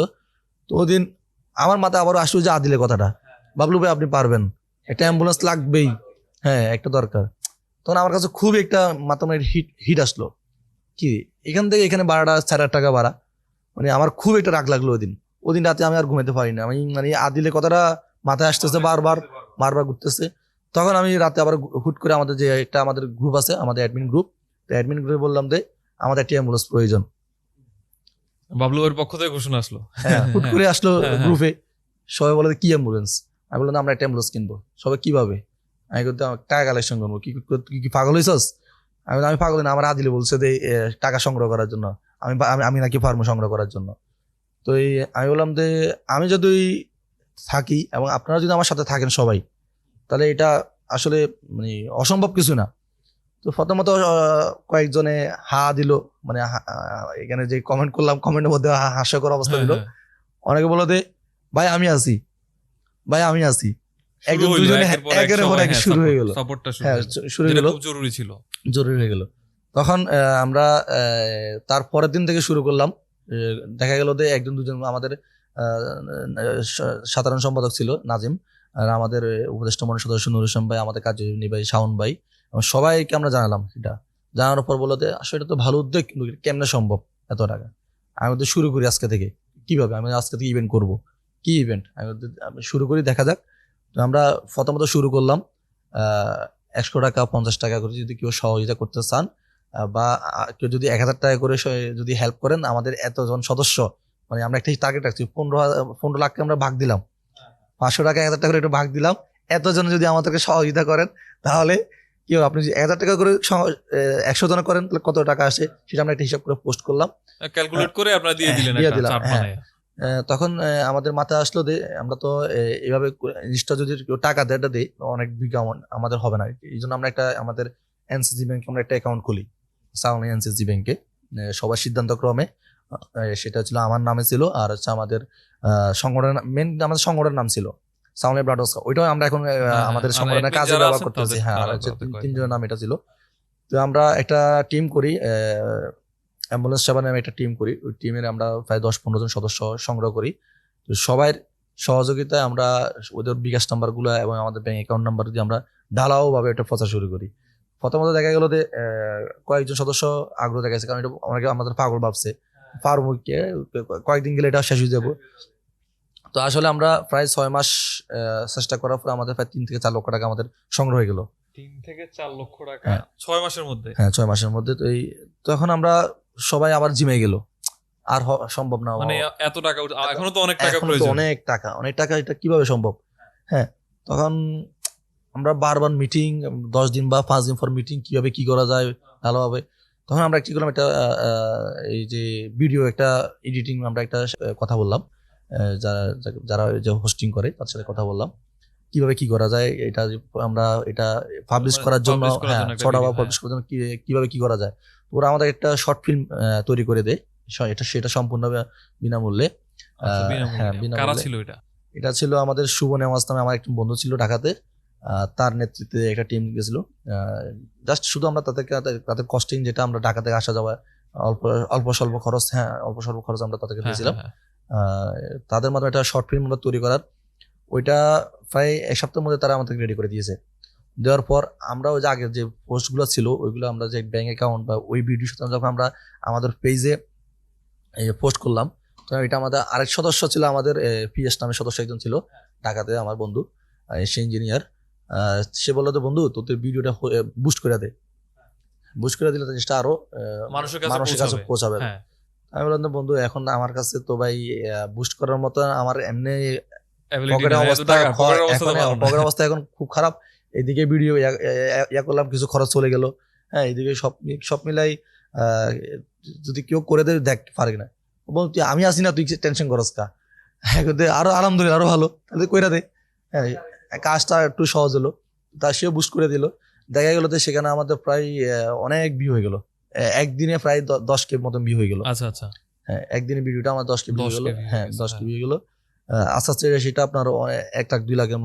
তো ওদিন আমার মাথায় আবার আসলো যে আদিলের কথাটা, বাবলু ভাই আপনি পারবেন, একটা অ্যাম্বুলেন্স লাগবেই, হ্যাঁ একটা দরকার। তখন আমার কাছে খুব একটা মাথা হিট আসলো, কি এখান থেকে এখানে ভাড়াটা 4,000 টাকা ভাড়া, মানে আমার খুব একটা রাগ লাগলো ওদিন রাতে আমি আর ঘুমাতে পারি না। আমি মানে আদিলের কথাটা মাথায় আসতেছে, বারবার ঘুরতেছে। তখন আমি রাতে আবার হুট করে আমাদের যে একটা আমাদের গ্রুপ আছে, আমাদের অ্যাডমিন গ্রুপ, অ্যাডমিন গ্রুপে বললাম যে আমাদের একটা অ্যাম্বুলেন্স প্রয়োজন। বাবলুর পক্ষ থেকে ঘোষণা আসলো, হ্যাঁ হুট করে আসলো গ্রুপে, সবাই বলে কি অ্যাম্বুলেন্স? আমি বললাম আমরা একটা অ্যাম্বুলেন্স কিনবো। সবাই কিভাবে? আমি কিন্তু টাকা কালেকশন করবো। কি পাগল হয়েছস? আমি পাগল না, আমার আদিলে বলছে যে টাকা সংগ্রহ করার জন্য, আমি নাকি ফার্ম সংগ্রহ করার জন্য। তো আমি বললাম যে আমি যদি থাকি এবং আপনারা যদি আমার সাথে থাকেন সবাই, তাহলে এটা আসলে মানে অসম্ভব কিছু না। তো প্রথমত কয়েকজনে হা দিল, মানে এখানে যে কমেন্ট করলাম কমেন্টের মধ্যে হাস্যকর অবস্থা দিল। অনেকে বললো যে ভাই আমি আছি, একজন দুজনে একের পর এক শুরু হয়ে গেল, হ্যাঁ শুরু হয়ে গেল, জরুরি হয়ে গেল। তখন আমরা তার পরের দিন থেকে শুরু করলাম। দেখা গেল যে একজন দুজন আমাদের সাধারণ সম্পাদক ছিল নাজিম, আর আমাদের উপদেষ্টা মণ্ডল সদস্য নুরুল ইসলাম ভাই, আমাদের কার্যনির্বাহী ভাই শাওন ভাই, এবং সবাইকে আমরা জানালাম। এটা জানানোর পর বলতে আসলে এটা তো ভালো উদ্যোগ, কিন্তু কেমনে সম্ভব এত টাকা? আমি তো শুরু করি আজকে থেকে, কিভাবে আমি আজকে থেকে ইভেন্ট করব, কি ইভেন্ট আমি শুরু করি, দেখা যাক। তো আমরা প্রথমত শুরু করলাম 100 টাকা 50 টাকা করে যদি কেউ সহযোগিতা করতে চান, বা কেউ যদি 1000 টাকা করে যদি হেল্প করেন, আমাদের এতজন সদস্য, মানে আমরা একটা টার্গেট রাখছি 15 লাখকে আমরা ভাগ দিলাম, 500 টাকা 1000 টাকা করে একটু ভাগ দিলাম। এতজন যদি আমাদেরকে সহযোগিতা করেন, তাহলে কি হবে, আপনি যদি 1000 টাকা করে 100 জন করেন, তাহলে কত টাকা আসে সেটা আমরা একটা হিসাব করে পোস্ট করলাম, ক্যালকুলেট করে আপনারা দিয়ে দিলেন দিয়ে একটা দিলাম, চার্ট হ্যাঁ। বানায়া। তখন আমাদের মাথায় আসলো যে আমরা তো এইভাবে জিনিসটা যদি কেউ টাকা দেয়, দেয় অনেক বিঘা আমাদের হবে না। এই জন্য আমরা একটা আমাদের এনসিসি ব্যাংকে আমরা একটা অ্যাকাউন্ট খুলি, সাউনি এনসিসি ব্যাংকে। সবার সিদ্ধান্ত ক্রমে সেটা ছিল আমার নামে ছিল, আর হচ্ছে আমাদের সংগঠনের মেন আমাদের সংগঠনের নাম ছিল সাউনি ব্লাড স্কাউট। ওইটাও আমরা এখন আমাদের আমরা সংগঠনের admin কাজে যারা ব্যবহার আছেন করতেছি। তাদের হ্যাঁ, আর তারা হচ্ছে তাদের কয়েকজন। তিনজনের নাম এটা ছিল। তো আমরা একটা টিম করি, অ্যাম্বুলেন্স সেবা নামে একটা টিম করি। ওই টিমের আমরা প্রায় 10-15 জন সদস্য সংগ্রহ করি। তো সবার সহযোগিতায় আমরা ওদের বিকাশ নাম্বার গুলো এবং আমাদের ব্যাংক অ্যাকাউন্ট নাম্বার দিয়ে আমরা ঢালাও ভাবে এটা প্রচার শুরু করি। প্রথমত দেখা গেল যে কয়েকজন সদস্য আগ্রহ দেখাচ্ছে, কারণ এটা অনেকে আমাদের পাগল ভাবছে, পারবো কি, কয়েকদিন গেলে এটা শেষ হয়ে যাবো। তো আসলে আমরা প্রায় 6 মাস চেষ্টা করার পর আমাদের প্রায় 3 থেকে 4 লক্ষ টাকা আমাদের সংগ্রহ হয়ে গেল। 3 থেকে 4 লক্ষ টাকা হ্যাঁ। 6 মাসের মধ্যে। হ্যাঁ, 6 মাসের মধ্যে। তো তখন আমরা সবাই আবার জিমে গেল, আর সম্ভব না, মানে এত টাকা এখনো তো অনেক টাকা এখনো তো প্রয়োজন। অনেক টাকা, এটা কিভাবে সম্ভব? হ্যাঁ, তখন আমরা বারবার মিটিং, 10 দিন বা 5 দিন পর মিটিং, কিভাবে কি করা যায় ভালোভাবে। তখন আমরা কি করলাম, একটা এই যে ভিডিও একটা এডিটিং, আমরা একটা কথা বললাম, যারা যে হোস্টিং করে তার সাথে কথা বললাম, কিভাবে কি করা যায়, এটা আমরা এটা পাবলিশ মানে করার জন্য, publish করার হ্যাঁ, জন্য একটা ছড়া বা video, পাবলিশ করার জন্য কিভাবে কি করা যায়। ওরা আমাদের একটা শর্ট ফিল্ম তৈরি করে দেয়, সেটা সম্পূর্ণ বিনামূল্যে। আচ্ছা, বিনামূল্যে। হ্যাঁ, কারা বিনামূল্যে। ছিল এটা? এটা ছিল আমাদের শুভ নেওয়াজ নামে আমার একজন বন্ধু ছিল ঢাকাতে, তার নেতৃত্বে একটা টিম গেছিল। জাস্ট শুধু আমরা তাদের কস্টিং, যেটা আমরা ঢাকা থেকে আসা যাওয়া অল্প অল্প স্বল্প খরচ, হ্যাঁ, অল্প স্বল্প খরচ আমরা তাদেরকে হ্যাঁ, দিয়েছিলাম। হ্যাঁ, তাদের মাধ্যমে একটা শর্ট ফিল্ম আমরা তৈরি করার, ওইটা প্রায় 1 সপ্তাহের মধ্যে তারা আমাদেরকে রেডি করে দিয়েছে। দেওয়ার পর আমরা ওই যে আগের যে পোস্টগুলো ছিল, ওইগুলো আমরা যে ব্যাংক অ্যাকাউন্ট বা ওই ভিডিওর সাথে যখন আমরা আমাদের পেজে পোস্ট করলাম, তো এটা আমাদের আরেক সদস্য ছিল, আমাদের পিএস নামে সদস্য একজন ছিল ঢাকাতে, আমার বন্ধু, সে ইঞ্জিনিয়ার। সে বললো, তো বন্ধু তোদের ভিডিওটা বুস্ট করে দে, বুস্ট করে দিলে তো জিনিসটা আরো মানুষের মানুষের কাছে কাছে পৌঁছাবে। হ্যাঁ। আমি বললাম, তো বন্ধু এখন আমার কাছে তো ভাই বুস্ট করার মতো আমার এমনি Ability পকেটের নেই, এত অবস্থা, টাকা, পকেটের অবস্থা তো ভালো না। পকেটের অবস্থা এখন খুব খারাপ। এইদিকে ভিডিও ইয়া করলাম, কিছু খরচ চলে গেল। হ্যাঁ, এইদিকে সব মিলাই যদি কেউ করে দেয়, দেখ পারে না, বলতে আমি আসি না, তুই টেনশন করস কা, হ্যাঁ, আরো আলহামদুলিল্লাহ আরো ভালো, তাহলে কইরা দে। হ্যাঁ, কাজটা একটু সহজ হলো, তা সেও বুস্ট করে দিল। দেখা গেল যে সেখানে আমাদের প্রায় অনেক ভিউ হয়ে গেল, একদিনে প্রায় 10K মতন ভিউ হয়ে গেল। আচ্ছা, আচ্ছা। হ্যাঁ, একদিনে ভিডিওটা আমার 10K ভিউ হয়ে 10K গেল। view হ্যাঁ, হয়ে গেছে, 10K হ্যাঁ। ভিউ হয়ে গেল। আস্তে আস্তে সেটা আপনার 1 লাখ 2 লাখের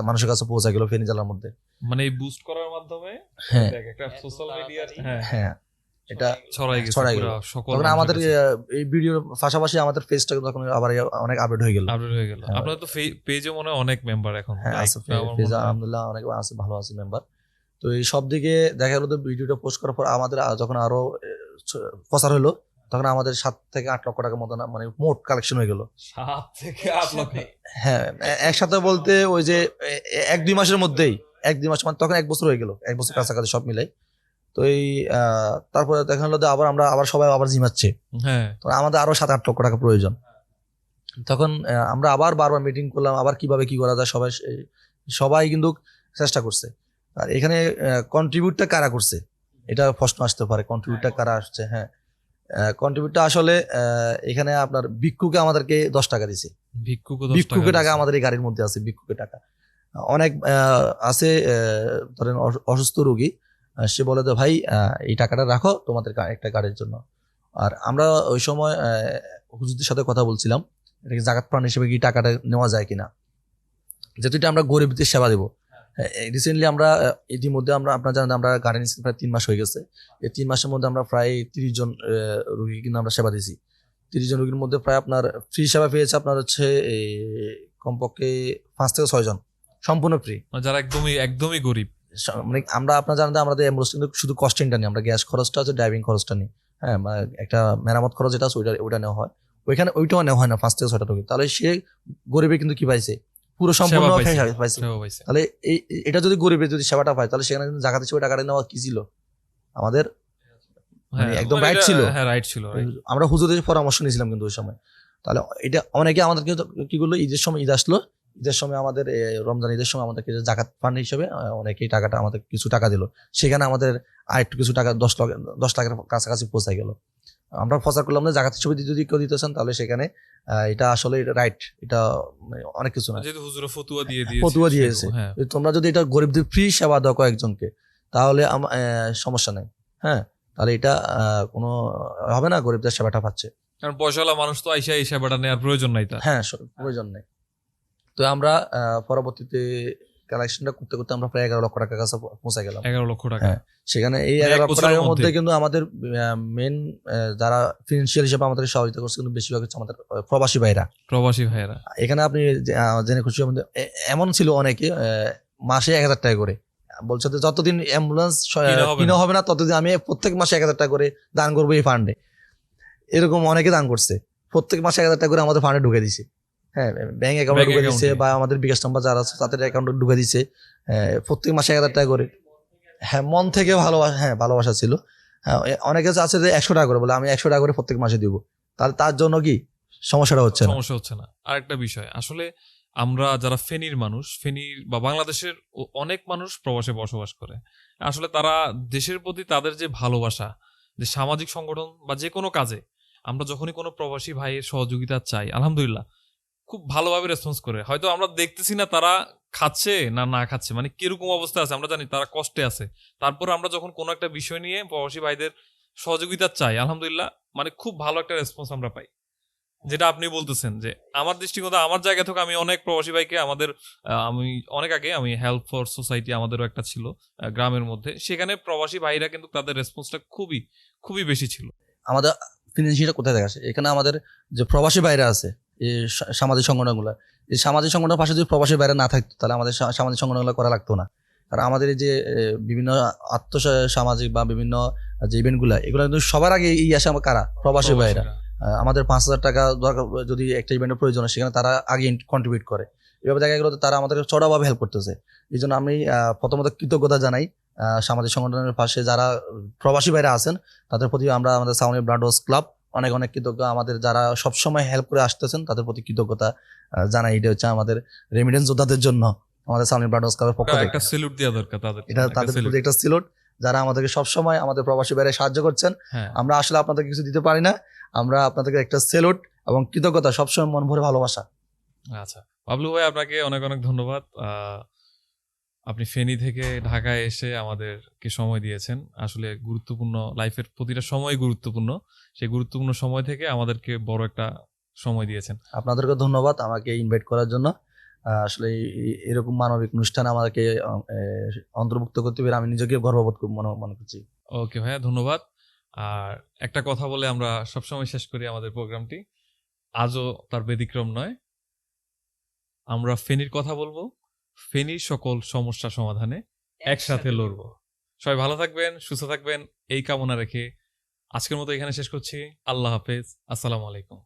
মানুষের কাছে পৌঁছা গেল ফেনী জেলার মধ্যে। মানে এই বুস্ট করার মাধ্যমে হ্যাঁ, দেখ একটা সোশ্যাল মিডিয়ার, হ্যাঁ, হ্যাঁ, এটা ছড়াই গেছে ছড়াই পুরো গেল। সকল তখন মানুষের আমাদের কাছে। এই ভিডিওর পাশাপাশি আমাদের পেজটা তখন আবার অনেক আপডেট হয়ে গেল। আপডেট হয়ে গেল। হ্যাঁ। আপনাদের তো পেজে মনে হয় অনেক মেম্বার এখন। হ্যাঁ, Like, আছে আমার পেজ, মনে হয়- আলহামদুলিল্লাহ অনেক আছে, ভালো আছে মেম্বার। তো এই সব দিকে দেখা গেল, তো ভিডিওটা পোস্ট করার পর আমাদের যখন আরো প্রচার হলো, তখন আমাদের 7 থেকে 8 লক্ষ টাকার মতো মানে মোট কালেকশন হয়ে গেল। 7 থেকে 8 লক্ষ। হ্যাঁ, একসাথে বলতে ওই যে 1-2 মাসের মধ্যেই, 1-2 মাস মানে তখন 1 বছর হয়ে গেল, 1 বছর কাছাকাছি সব মিলাই। তো এই তারপরে দেখা গেলো যে আমরা আবার সবাই আবার জিমাচ্ছে, হ্যাঁ, তো আমাদের আরো 7-8 লক্ষ টাকা প্রয়োজন। তখন আমরা আবার বারবার মিটিং করলাম, আবার কিভাবে কি করা যায়। সবাই কিন্তু চেষ্টা করছে। আর এখানে কন্ট্রিবিউটটা কারা করছে, এটা প্রশ্ন আসতে পারে, কন্ট্রিবিউটটা কারা আসছে। হ্যাঁ, কন্ট্রিবিউটটা আসলে এখানে আপনার ভিক্ষুকে আমাদেরকে 10 টাকা দিছে। ভিক্ষুকে টাকা আমাদের এই গাড়ির মধ্যে আছে, ভিক্ষুকে টাকা অনেক আছে। ধরেন অসুস্থ রোগী, সে বলে, তো ভাই এই টাকাটা রাখো তোমাদের একটা গাড়ির জন্য। আর আমরা ওই সময় হুজুরদের সাথে কথা বলছিলাম, এটাকে জাকাত প্রাণ হিসেবে কি টাকাটা নেওয়া যায় কিনা, যেহেতু এটা আমরা গরিবদের সেবা দেবো। রিসেন্টলি আমরা ইতিমধ্যে আপনার জানেন আমরা গার্ডেন প্রায় 3 মাস হয়ে গেছে। এই 3 মাসের মধ্যে আমরা প্রায় 30 জন রোগী কিন্তু আমরা সেবা দিয়েছি। 30 জন রোগীর মধ্যে প্রায় আপনার ফ্রি সেবা পেয়েছে আপনার হচ্ছে কমপক্ষে 5 থেকে 6 জন সম্পূর্ণ ফ্রি। যারা একদমই গরিব, মানে আমরা আপনার জানেন আমাদের অ্যাম্বুলেন্স কিন্তু শুধু কস্টিংটা নিই, আমরা গ্যাস খরচটা আছে, ড্রাইভিং খরচটা নিই, হ্যাঁ মানে একটা মেরামত খরচ যেটা আছে ওইটা নেওয়া হয়। ওইটাও নেওয়া হয় না 5 থেকে 6টা রোগী। তাহলে সে গরিবে কিন্তু কি পাইছে, পুরো সম্পূর্ণ পাইছে। তাহলে এটা যদি গরিবে যদি সেবাটা পায় তাহলে সেখানে কিন্তু জাকাত হিসেবে টাকাটা নেওয়া কি ছিল আমাদের মানে একদম রাইট ছিল। রাইট ছিল। আমরা হুজুরদের পরামর্শ নিয়েছিলাম কিন্তু ওই সময়। তাহলে এটা অনেকে আমাদেরকে কি করলো, ঈদের সময় ঈদ আসলো, ঈদের সময় আমাদের রমজান ঈদের সময় আমাদেরকে জাকাত ফান্ড হিসেবে অনেকেই টাকাটা আমাদের কিছু টাকা দিল। সেখানে আমাদের আর একটু কিছু টাকা 10 লাখের কাছাকাছি পৌঁছায় গেল। আমরা প্রচার করলাম যে জাকাত হিসেবে যদি কেউ দিতেছেন তাহলে সেখানে এটা আসলে এটা রাইট, এটা অনেক কিছু না, ফতুয়া দিয়েছে। তোমরা যদি এটা গরিবদের ফ্রি সেবা দাও কয়েকজনকে তাহলে সমস্যা নেই, হ্যাঁ তাহলে এটা কোনো হবে না, গরিবদের সেবাটা পাচ্ছে। কারণ পয়সাওয়ালা মানুষ তো আইসা এই সেবাটা নেওয়ার প্রয়োজন নাই তার। হ্যাঁ প্রয়োজন নেই। তো আমরা পরবর্তীতে কালেকশনটা করতে করতে আমরা প্রায় 11 লক্ষ টাকার কাছে পৌঁছে গেলাম। 11 লক্ষ টাকা। হ্যাঁ, সেখানে এই 11 লক্ষ টাকার মধ্যে কিন্তু আমাদের মেন যারা ফিনান্সিয়াল হিসেবে আমাদের সহযোগিতা করছে কিন্তু বেশিরভাগ হচ্ছে আমাদের প্রবাসী ভাইরা। এখানে আপনি জেনে খুশি হবেন এমন ছিল অনেকে মাসে 1000 টাকা করে বলছে যে যতদিন অ্যাম্বুলেন্স কিনা হবে না ততদিন আমি প্রত্যেক মাসে 1000 টাকা করে দান করবো এই ফান্ডে। এরকম অনেকে দান করছে, প্রত্যেক মাসে 1000 টাকা করে আমাদের ফান্ডে ঢুকে দিছে। হ্যাঁ, ব্যাংক অ্যাকাউন্টে ঢুকে দিচ্ছে বা আমাদের বিকাশ নাম্বার যারা আছে তাদের অ্যাকাউন্টে ঢুকে দিচ্ছে প্রত্যেক মাসে 1000 টাকা করে। হ্যাঁ, মন থেকে ভালোবাসা ছিল। হ্যাঁ, অনেকে আছে যে 100 টাকা করে বলে আমি 100 টাকা করে প্রত্যেক মাসে দিব, তাহলে তার জন্য কি সমস্যা হচ্ছে না। আরেকটা বিষয়, আসলে আমরা যারা ফেনীর মানুষ, ফেনীর বা বাংলাদেশের অনেক মানুষ প্রবাসে বসবাস করে, আসলে তারা দেশের প্রতি তাদের যে ভালোবাসা, যে সামাজিক সংগঠন বা যে কোনো কাজে আমরা যখনই কোনো প্রবাসী ভাইয়ের সহযোগিতা চাই, আলহামদুলিল্লাহ খুব ভালোভাবে রেসপন্স করে। হয়তো আমরা দেখতেছি না তারা খাচ্ছে না খাচ্ছে, মানে কিরকম অবস্থা আছে আমরা জানি, তারা কষ্টে আছে, তারপর আমরা যখন কোনো একটা বিষয় নিয়ে প্রবাসী ভাইদের সহযোগিতা চাই, আলহামদুলিল্লাহ মানে খুব ভালো একটা রেসপন্স আমরা পাই। যেটা আপনি বলতেছেন যে আমার দৃষ্টিকোণ, আমার জায়গা থেকে আমি অনেক প্রবাসী ভাইকে আমি অনেক আগে আমি হেল্প ফর সোসাইটি আমাদেরও একটা ছিল গ্রামের মধ্যে, সেখানে প্রবাসী ভাইরা কিন্তু তাদের রেসপন্সটা খুবই খুবই বেশি ছিল। আমাদের ফিনান্সিয়ালটা কোথায় দেখা আসে, এখানে আমাদের যে প্রবাসী ভাইরা আছে এই সামাজিক সংগঠনগুলো, এই সামাজিক সংগঠনের পাশে যদি প্রবাসী বাইরে না থাকতো তাহলে আমাদের সামাজিক সংগঠনগুলো করা লাগতো না। কারণ আমাদের এই যে বিভিন্ন সামাজিক বা বিভিন্ন যে ইভেন্টগুলো, এগুলো কিন্তু সবার আগে এই আসে আমার কারা, প্রবাসী ভাইরা। আমাদের 5,000 টাকা দরকার যদি একটা ইভেন্টের প্রয়োজন হয় সেখানে তারা আগে কন্ট্রিবিউট করে। এভাবে দেখা গেলো তারা আমাদেরকে চড়াভাবে হেল্প করতেছে। এই জন্য আমি প্রথমত কৃতজ্ঞতা জানাই সামাজিক সংগঠনের পাশে যারা প্রবাসী ভাইরা আছেন তাদের প্রতি। আমরা আমাদের সাউনি ব্রাডোস ক্লাব অনেক কৃতজ্ঞ, আমাদের যারা সবসময় হেল্প করে আসতেছেন তাদের প্রতি কৃতজ্ঞতা জানাই। এটা হচ্ছে আমাদের রেমিডেন্স যোদ্ধাদের জন্য আমাদের সাউনি ব্রাডোস ক্লাবের পক্ষ থেকে একটা স্যালুট দেওয়া দরকার তাদের, এটা তাদের প্রতি একটা স্যালুট, যারা আমাদেরকে সবসময় আমাদের প্রবাসী ভাইরা সাহায্য করছেন। আমরা আসলে আপনাদেরকে কিছু দিতে পারি না, আমরা আপনাদেরকে একটা স্যালুট এবং কৃতজ্ঞতা, সবসময় মন ভরে ভালোবাসা। আচ্ছা বাবলু ভাই, আপনাকে অনেক অনেক ধন্যবাদ। আপনি ফেনী থেকে ঢাকায় এসে আমাদেরকে সময় দিয়েছেন। আসলে গুরুত্বপূর্ণ, লাইফের প্রতিটা সময় গুরুত্বপূর্ণ, সেই গুরুত্বপূর্ণ সময় থেকে আমাদেরকে বড় একটা সময় দিয়েছেন। আপনাদেরকে ধন্যবাদ আমাকে ইনভাইট করার জন্য। আসলে এরকম মানবিক অনুষ্ঠান আমাদেরকে অন্তর্ভুক্ত করতে পেরে আমি নিজেকে গর্ববোধ মনে করছি। ওকে ভাইয়া, ধন্যবাদ। আর একটা কথা বলে আমরা সবসময় শেষ করি আমাদের প্রোগ্রামটি, আজও তার ব্যতিক্রম নয়। আমরা ফেনীর কথা বলবো, ফেনীর সকল সমস্যা সমাধানে একসাথে লড়বো। সবাই ভালো থাকবেন, সুস্থ থাকবেন এই কামনা রেখে আজকের মতো এখানে শেষ করছি। আল্লাহ হাফেজ, আসসালামু আলাইকুম।